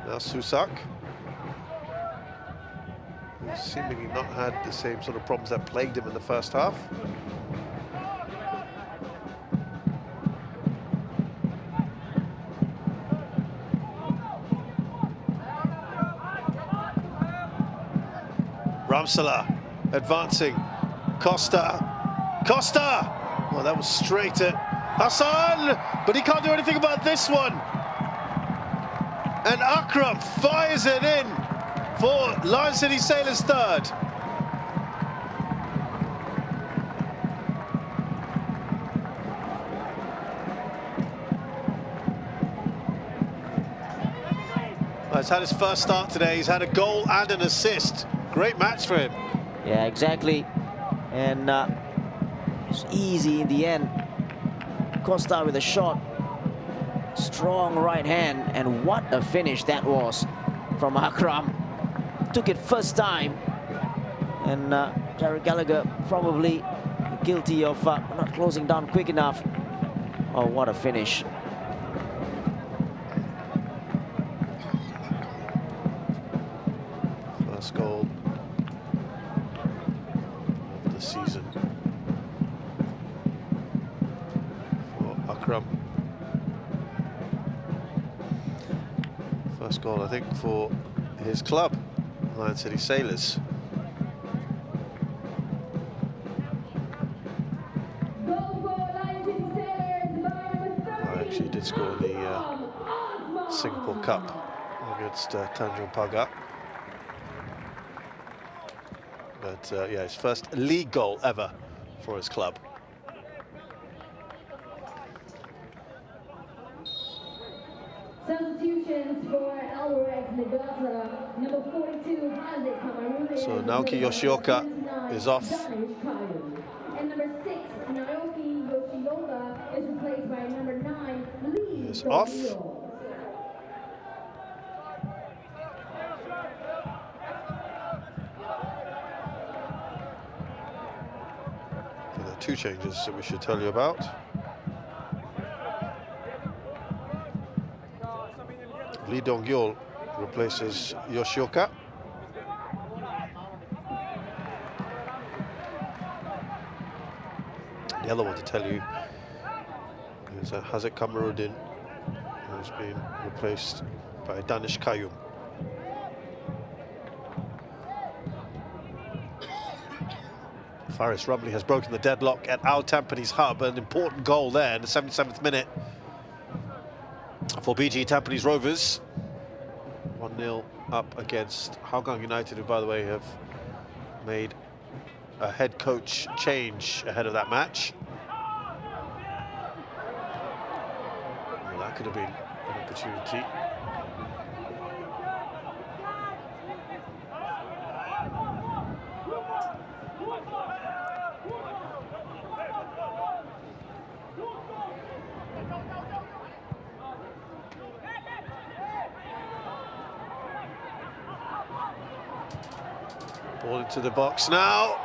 Now Susak. seemingly not had the same sort of problems that plagued him in the first half. Ramsala advancing. Costa. Well, that was straight at Hassan, but he can't do anything about this one. And Akram fires it in for Lion City Sailors' third. Well, he's had his first start today. He's had a goal and an assist. Great match for him. Yeah, exactly. And it's easy in the end. Costa with a shot. Strong right hand. And what a finish that was from Akram. Took it first time. And Jared Gallagher probably guilty of not closing down quick enough. Oh, what a finish. First goal of the season for Akram. First goal, I think, for his club, Lion City Sailors. I actually did score in the Singapore Cup against Tanjung Pagar. But yeah, his first league goal ever for his club. Substitutions for Albirex Niigata, number 42, So Naoki Yoshioka is off. And number 6, Naoki Yoshioka, is replaced by number 9, Lee. Is off. There are two changes that we should tell you about. Lee Dong-gyul replaces Yoshioka. The other one to tell you is Hazek Kamarudin, who's been replaced by Danish Kayum. Faris Rumley has broken the deadlock at Al Tampines Hub, an important goal there in the 77th minute for BG Tampines Rovers. 1-0 up against Hougang United, who, by the way, have made a head coach change ahead of that match. Well, that could have been an opportunity. Ball into the box now.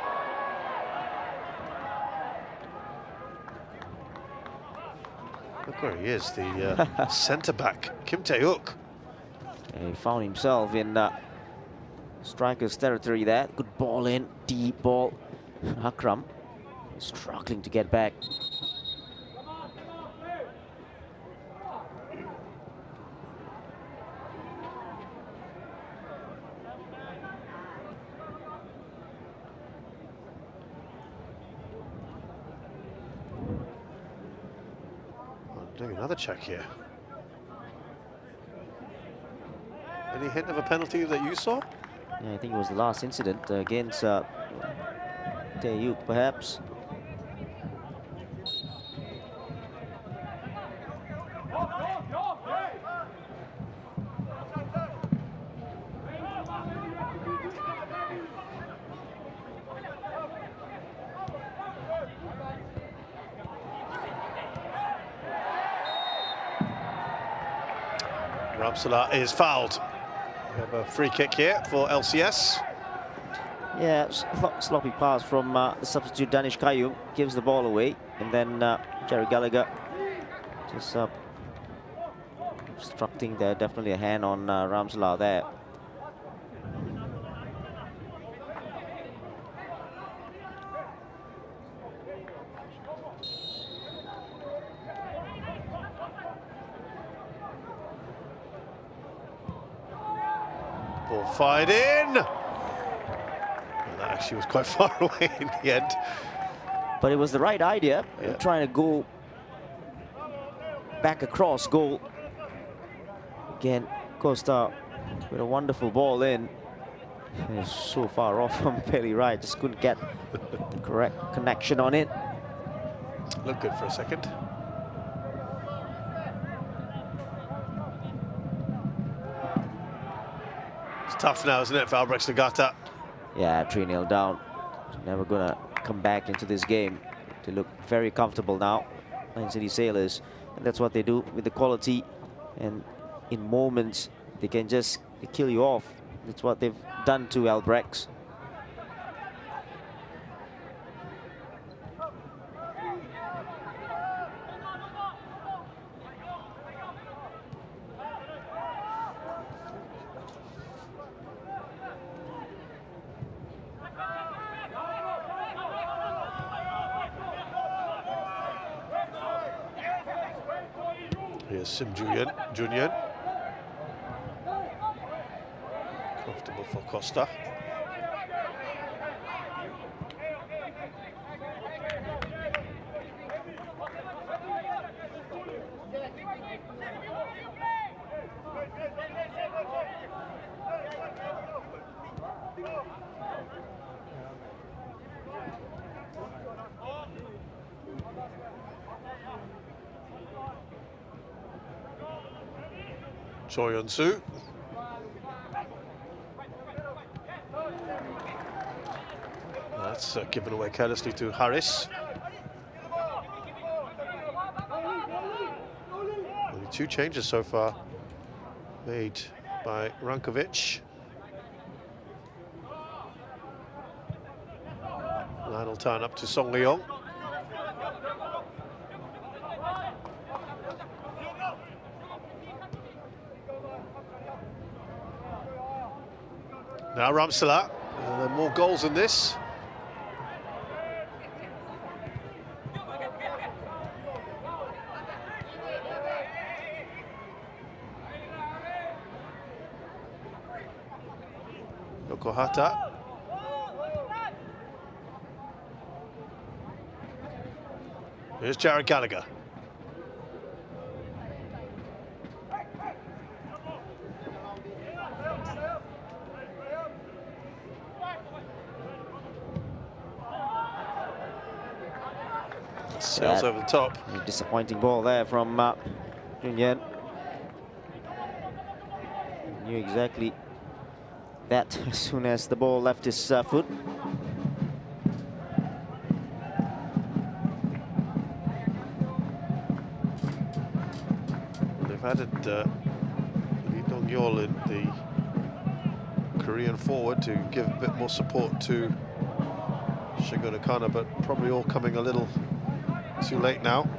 Look where he is, the centre-back, Kim Tae-hook. He found himself in striker's territory there. Good ball in, deep ball. Akram struggling to get back. Doing another check here. Any hint of a penalty that you saw? Yeah, I think it was the last incident against Tae-hook, perhaps. Ramsala is fouled. We have a free kick here for LCS. Yeah, sloppy pass from the substitute Danish Kayum, gives the ball away, and then Jared Gallagher just obstructing there. Definitely a hand on Ramsala there. Ball fired in. Well, that actually was quite far away in the end. But it was the right idea, Yeah. trying to go back across goal. Again, Costa with a wonderful ball in. It's so far off from Pelly right, just couldn't get the correct connection on it. Looked good for a second. It's tough now, isn't it, for Albirex Niigata? Yeah, 3-0 down. Never gonna come back into this game. They look very comfortable now, Lion City Sailors. And that's what they do with the quality. And in moments, they can just kill you off. That's what they've done to Albirex. Here's Sim Junyan. Comfortable for Costa. Choi Yun-soo. That's given away carelessly to Harris. Only 2 changes so far made by Rankovic. Line will turn up to Song Leong. Now Ramsala, there are more goals than this. Yokohata. Here's Jared Gallagher. Sails over the top. Disappointing ball there from Junyan. Knew exactly that as soon as the ball left his foot. They've added Lee Dong-yeol in, the Korean forward, to give a bit more support to Shingo Nakano, but probably all coming a little too late now.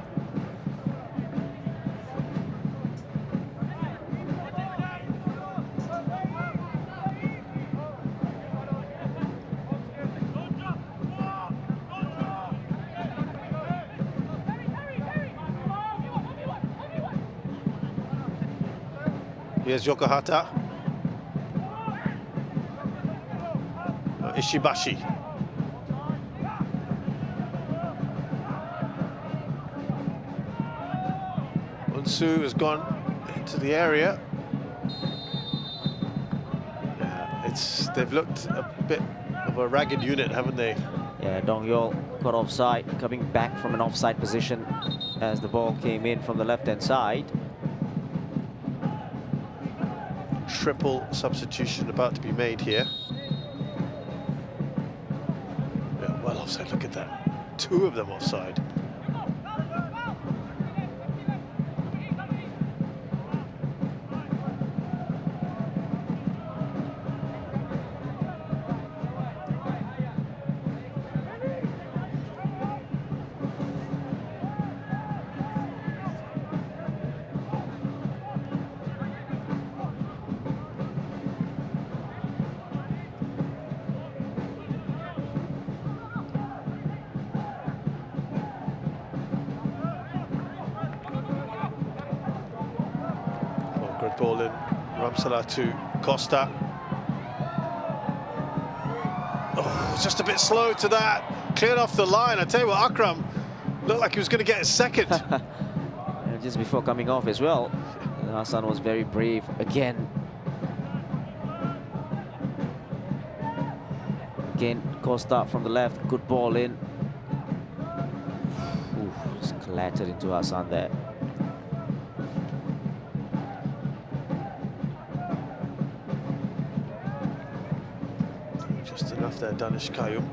Here's Yokohata. Ishibashi. Unsu has gone into the area. Yeah, they've looked a bit of a ragged unit, haven't they? Yeah, Dong-yeol got offside, coming back from an offside position as the ball came in from the left-hand side. Triple substitution about to be made here. Yeah, well offside, look at that. 2 of them offside. Good ball in, Ramsala to Costa. Oh, just a bit slow to that. Cleared off the line. I tell you what, Akram looked like he was going to get a second. And just before coming off as well, Hassan was very brave again. Again, Costa from the left, good ball in. Ooh, just clattered into Hassan there. Just enough there, Danish Kayum.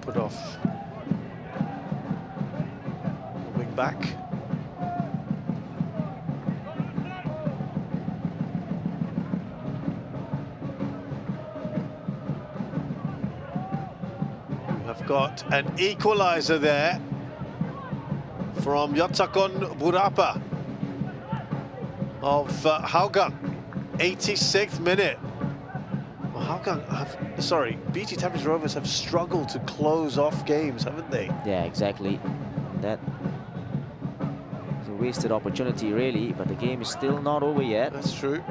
Put off the wing back. We have got an equaliser there from Yotsakon Burapa of Haugang, 86th minute. Well, Haugang have, sorry, BT Tampines Rovers have struggled to close off games, haven't they? Yeah, exactly. That is a wasted opportunity, really, but the game is still not over yet. That's true.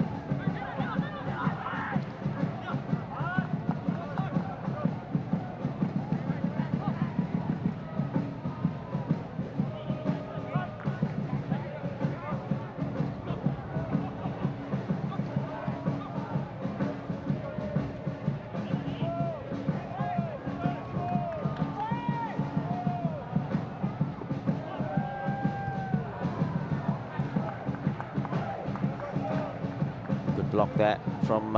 Block that from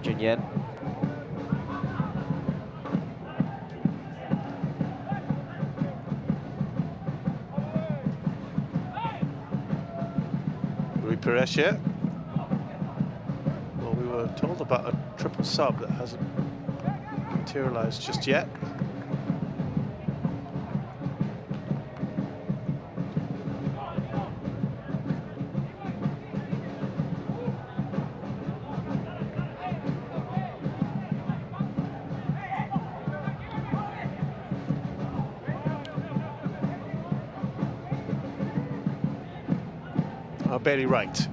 Junyen. Rui Perez here. Well, we were told about a triple sub that hasn't materialized just yet. Barely right.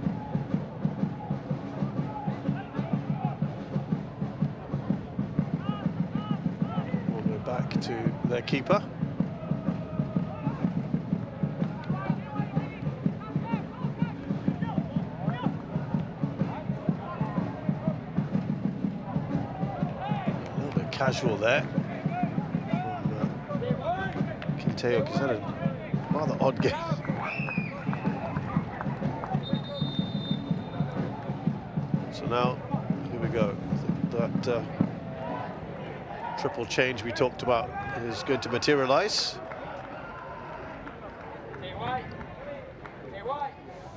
All the way back to their keeper. A little bit casual there from Quinteo, because had a rather odd game. Now, here we go. I think that triple change we talked about is going to materialize.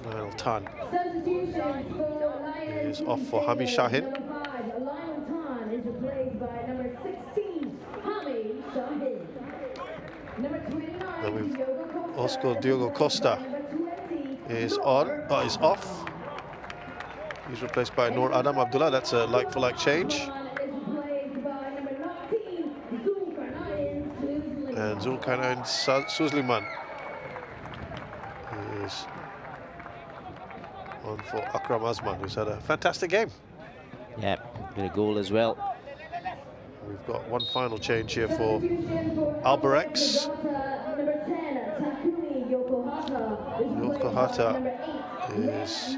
Lionel Tan is off for Hami Shahin. Then we've Oscar Diogo Costa is off. He's replaced by Noor Adam Abdullah. That's a like-for-like change. And Zulkarnain Suzliman is on for Akram Azman, who's had a fantastic game. Yeah, got a goal as well. We've got one final change here for Albirex. Yokohata is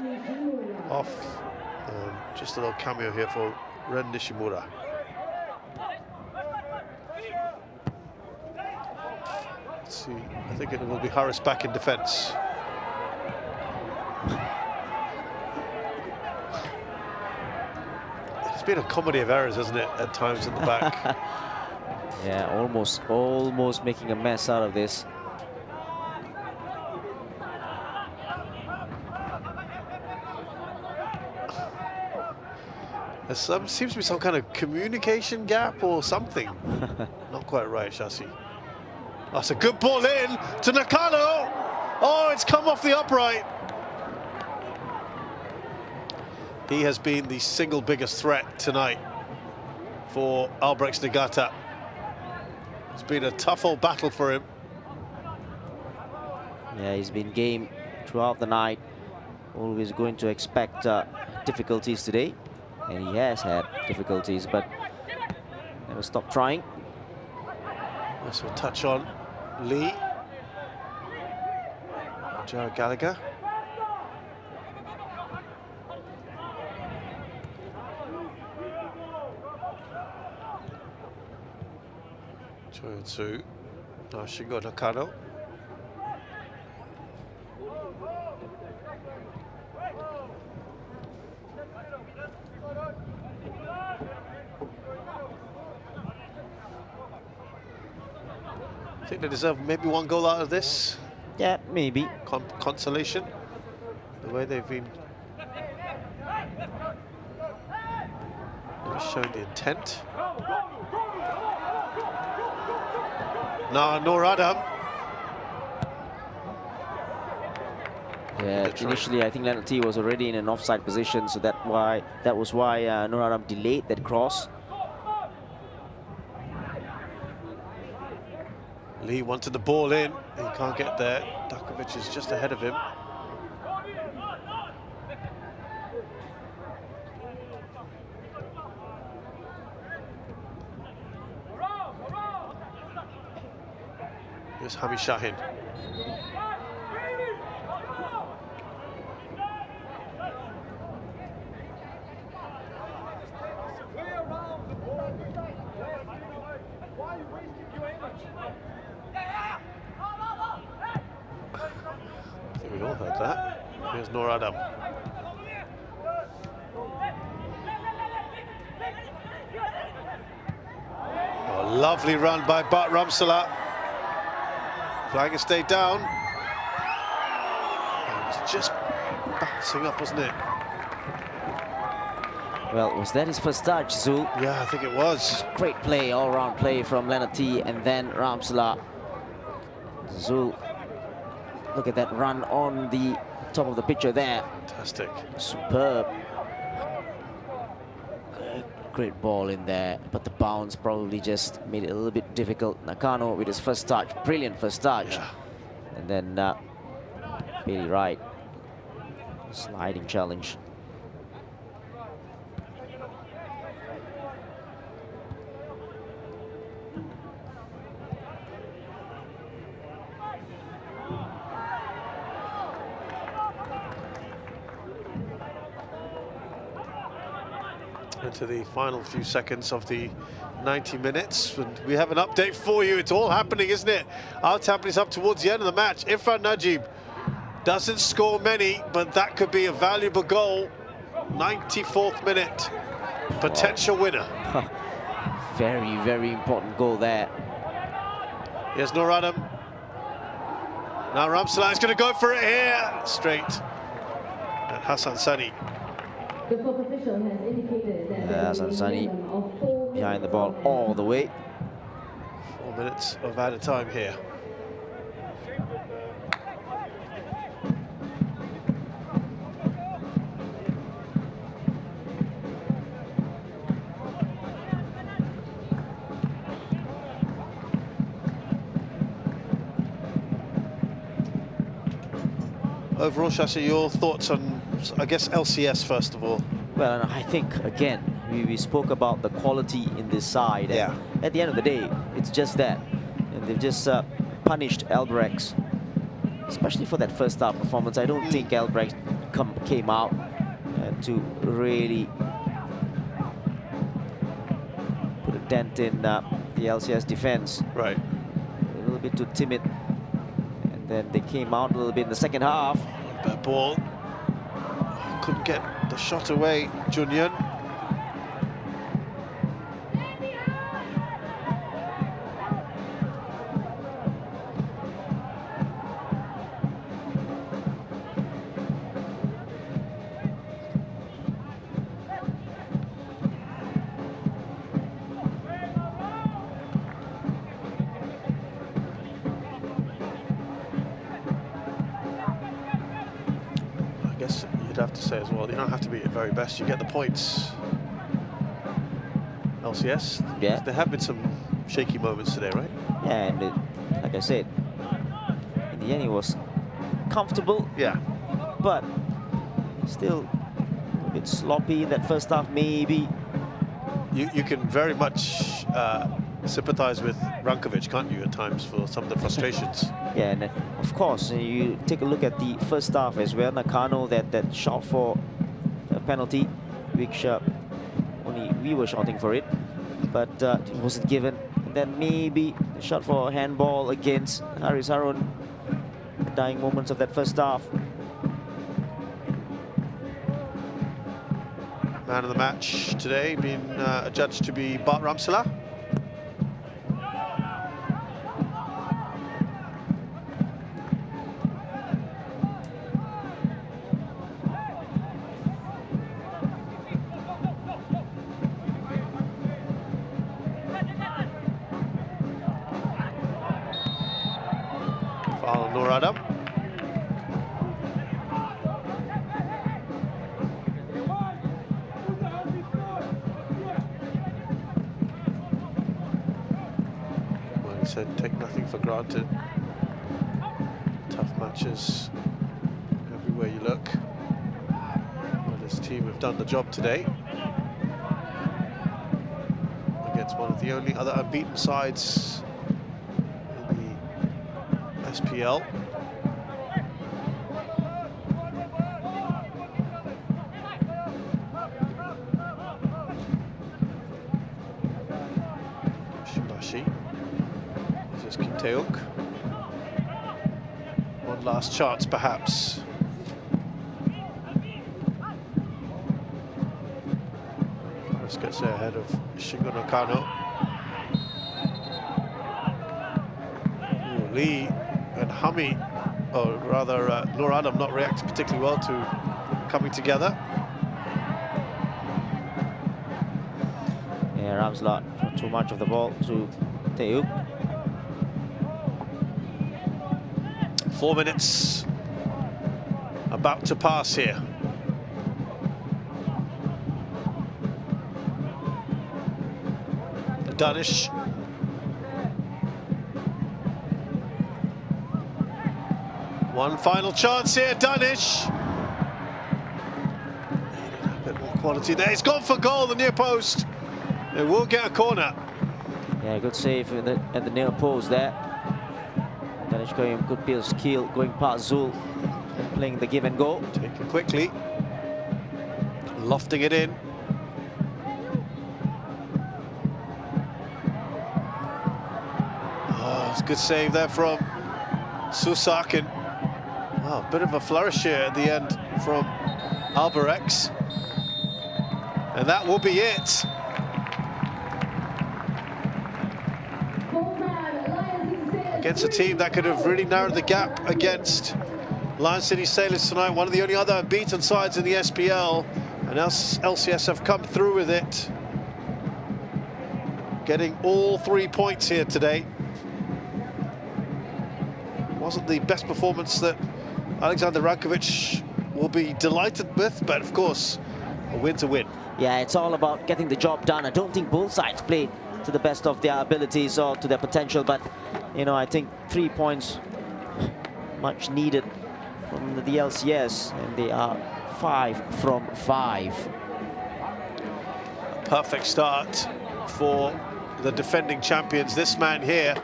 off. Just a little cameo here for Ren Nishimura. Let's see, I think it will be Harris back in defence. It's been a comedy of errors, hasn't it, at times at the back? Yeah, almost making a mess out of this. There seems to be some kind of communication gap or something. Not quite right, Shasi. That's a good ball in to Nakano. Oh, it's come off the upright. He has been the single biggest threat tonight for Albirex Niigata. It's been a tough old battle for him. Yeah, he's been game throughout the night. Always going to expect difficulties today. And he has had difficulties, but Never stop trying. This will touch on Lee. Jared Gallagher. Choyonsu. Now Shingo Nakano. I think they deserve maybe one goal out of this. Yeah, maybe. Consolation. The way they've been showing the intent. Now Noor Adam. Yeah, initially I think Leonard T was already in an offside position, so that was why Noor Adam delayed that cross. Lee wanted the ball in, he can't get there. Dakovic is just ahead of him. Here's Hami Shahin. I think we all heard that. Here's Noor Adam. Oh, lovely run by Bart Ramsala. Flag has stayed down. It was just bouncing up, wasn't it? Well, was that his first touch, Zul? Yeah, I think it was. Great play, all-round play from Leonard T, and then Ramsala. Zul, look at that run on the top of the picture there. Fantastic. Superb. Great ball in there, but the bounce probably just made it a little bit difficult. Nakano with his first touch, brilliant first touch. Yeah. And then Bailey Wright, sliding challenge. Into the final few seconds of the 90 minutes, and we have an update for you. It's all happening, isn't it? Our tempo is up towards the end of the match. Irfan Najib doesn't score many, but that could be a valuable goal. 94th minute, potential winner. Very, very important goal there. Here's Noor Adam. Now Ramsala is going to go for it here, straight at Hassan Sani. The fourth official has indicated that Hassan Sani behind the ball all the way. 4 minutes of added time here. Overall, Shashi, your thoughts on, I guess, LCS first of all? Well, I think, again, we spoke about the quality in this side. Yeah. And at the end of the day, it's just that. And they've just punished Albirex, especially for that first half performance. I don't think Albirex came out to really put a dent in the LCS defense. Right. A little bit too timid. And then they came out a little bit in the second half. Bad ball. Couldn't get the shot away, Junyan. I guess you'd have to say as well, you don't have to be at very best, you get the points. LCS, yeah. There have been some shaky moments today, right? Yeah, and like I said, in the end it was comfortable. Yeah. But still a bit sloppy in that first half, maybe. you can very much sympathize with Rankovic, can't you, at times, for some of the frustrations? Yeah, and of course, you take a look at the first half as well. Nakano, that shot for a penalty, which only we were shouting for it, but it wasn't given. And then maybe a shot for a handball against Haris Harun. Dying moments of that first half. Man of the match today being adjudged to be Bart Ramsala. Foul on Nur Adam. Said take nothing for granted. Tough matches everywhere you look. Well, this team have done the job today against one of the only other unbeaten sides in the SPL. Shibashi. This is Kim Tae-uk. One last chance, perhaps. Let's get there ahead of Shingo Nakano. Lee and Hami, or rather Nur Adam, not reacting particularly well to coming together. Yeah, Ramsala, not too much of the ball to Tae-uk. 4 minutes about to pass here. Danish. One final chance here, Danish. Needed a bit more quality there. It's gone for goal, the near post. It will get a corner. Yeah, good save at the near post there. Danish going good piece of skill, going past Zul and playing the give and go. Taken quickly. Lofting it in. Oh, it's a good save there from Susak. And wow, a bit of a flourish here at the end from Albirex. And that will be it. Against a team that could have really narrowed the gap against Lion City Sailors tonight, one of the only other unbeaten sides in the SPL, and LCS have come through with it, getting all 3 points here today. Wasn't the best performance that Alexander Rankovic will be delighted with, but of course, a win's a win. Yeah, it's all about getting the job done. I don't think both sides played to the best of their abilities or to their potential, but you know, I think 3 points much needed from the LCS, and they are 5 from 5. A perfect start for the defending champions. This man here,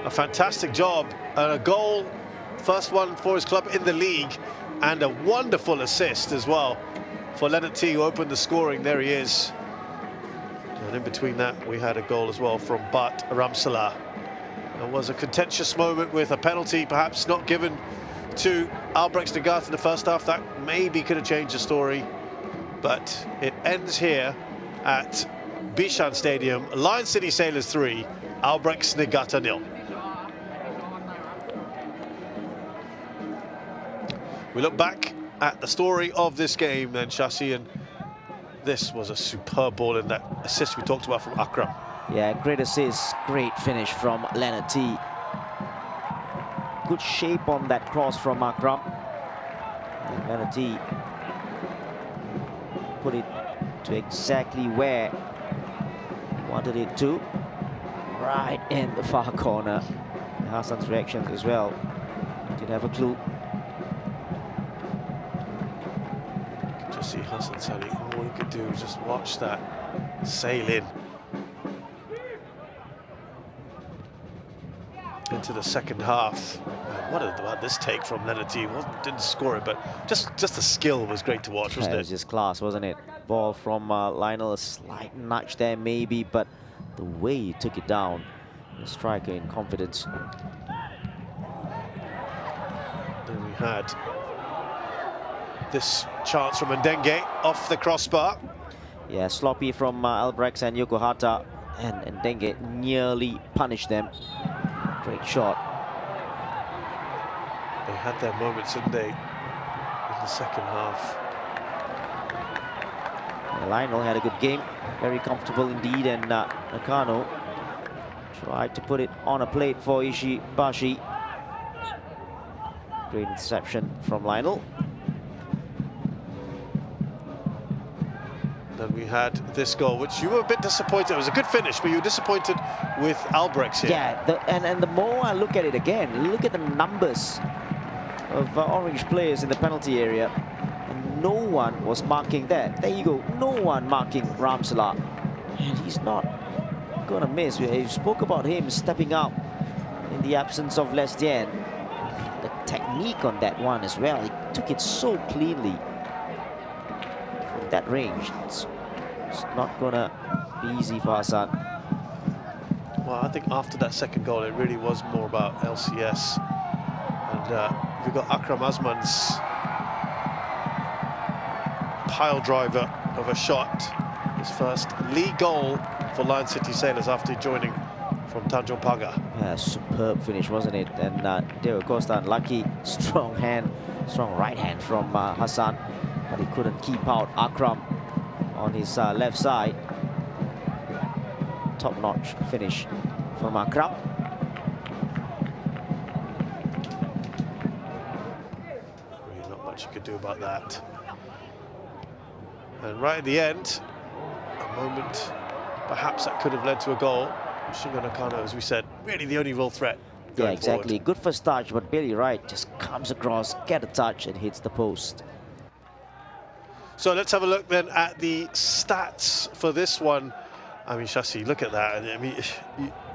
a fantastic job and a goal, first one for his club in the league, and a wonderful assist as well for Leonard T, who opened the scoring. There he is. And in between that, we had a goal as well from Bart Ramsala. It was a contentious moment with a penalty perhaps not given to Albirex Niigata in the first half. That maybe could have changed the story. But it ends here at Bishan Stadium. Lion City Sailors 3, Albirex Niigata 0. We look back at the story of this game then, Shashi, and this was a superb ball in that assist we talked about from Akram. Yeah, great assist, great finish from Leonard T. Good shape on that cross from Akram. And Leonard T put it to exactly where he wanted it to. Right in the far corner. Hassan's reactions as well. Didn't have a clue. Just see Hassan Sali, all he could do was just watch that sail in into the second half. What about this take from Lennerty? Didn't score it, but just the skill was great to watch, wasn't It it? was just class, wasn't it? Ball from Lionel, a slight nudge there maybe, but the way he took it down, the striker in confidence. Then we had this chance from Ndenge off the crossbar. Yeah, sloppy from Albirex and Yokohata, and Ndenge nearly punished them. Great shot. They had their moments, didn't they, in the second half? Yeah, Lionel had a good game, very comfortable indeed, and Nakano tried to put it on a plate for Ishibashi. Great interception from Lionel. Then we had this goal, which you were a bit disappointed. It was a good finish, but you were disappointed with Albirex here. Yeah, and the more I look at it again, look at the numbers of Orange players in the penalty area. And no one was marking that. There you go, no one marking Ramsala. And he's not going to miss. We spoke about him stepping up in the absence of Lestienne. The technique on that one as well. He took it so cleanly from that range. It's not going to be easy for Hassan. Well, I think after that second goal, it really was more about LCS. And we got Akram Asman's pile driver of a shot. His first league goal for Lion City Sailors after joining from Tanjung Pagar. Yeah, superb finish, wasn't it? And Diego Costa unlucky. Strong right hand from Hassan, but he couldn't keep out Akram on his left side. Top-notch finish from Akram. Really not much you could do about that. And right at the end, a moment perhaps that could have led to a goal. Shingo Nakano, as we said, really the only real threat. Yeah, exactly. Forward. Good first touch, but Billy Wright just comes across, get a touch, and hits the post. So let's have a look then at the stats for this one. I mean, Shashi, look at that. I mean,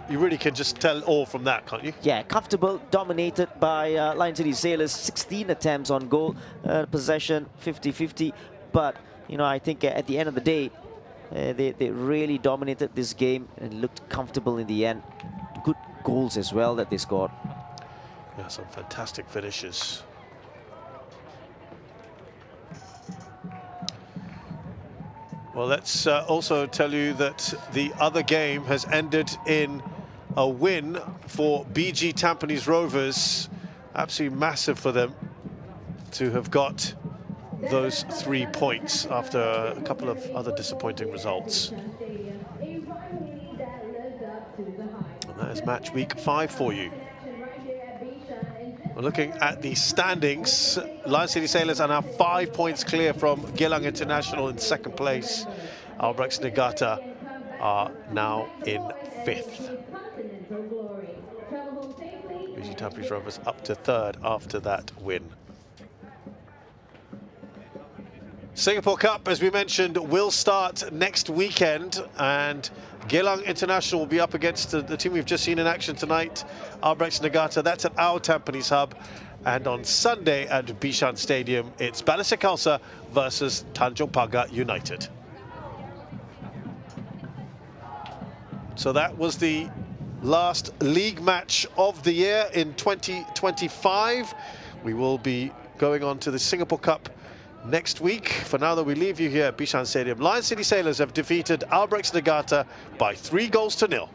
you really can just tell all from that, can't you? Yeah, comfortable, dominated by Lion City Sailors. 16 attempts on goal, possession 50-50. But, you know, I think at the end of the day, they really dominated this game and looked comfortable in the end. Good goals as well that they scored. Yeah, some fantastic finishes. Well, let's also tell you that the other game has ended in a win for BG Tampines Rovers. Absolutely massive for them to have got those 3 points after a couple of other disappointing results. And that is match week 5 for you. We're looking at the standings. Lion City Sailors are now 5 points clear from Geylang International in second place. Albirex Niigata are now in 5th. BG Tampines Rovers up to 3rd after that win. Singapore Cup, as we mentioned, will start next weekend, and Geylang International will be up against the team we've just seen in action tonight, Albirex Niigata. That's at our Tampines hub. And on Sunday at Bishan Stadium, it's Balestier Khalsa versus Tanjung Pagar United. So that was the last league match of the year in 2025. We will be going on to the Singapore Cup next week. For now, though, we leave you here at Bishan Stadium. Lion City Sailors have defeated Albirex Niigata by 3 goals to 0.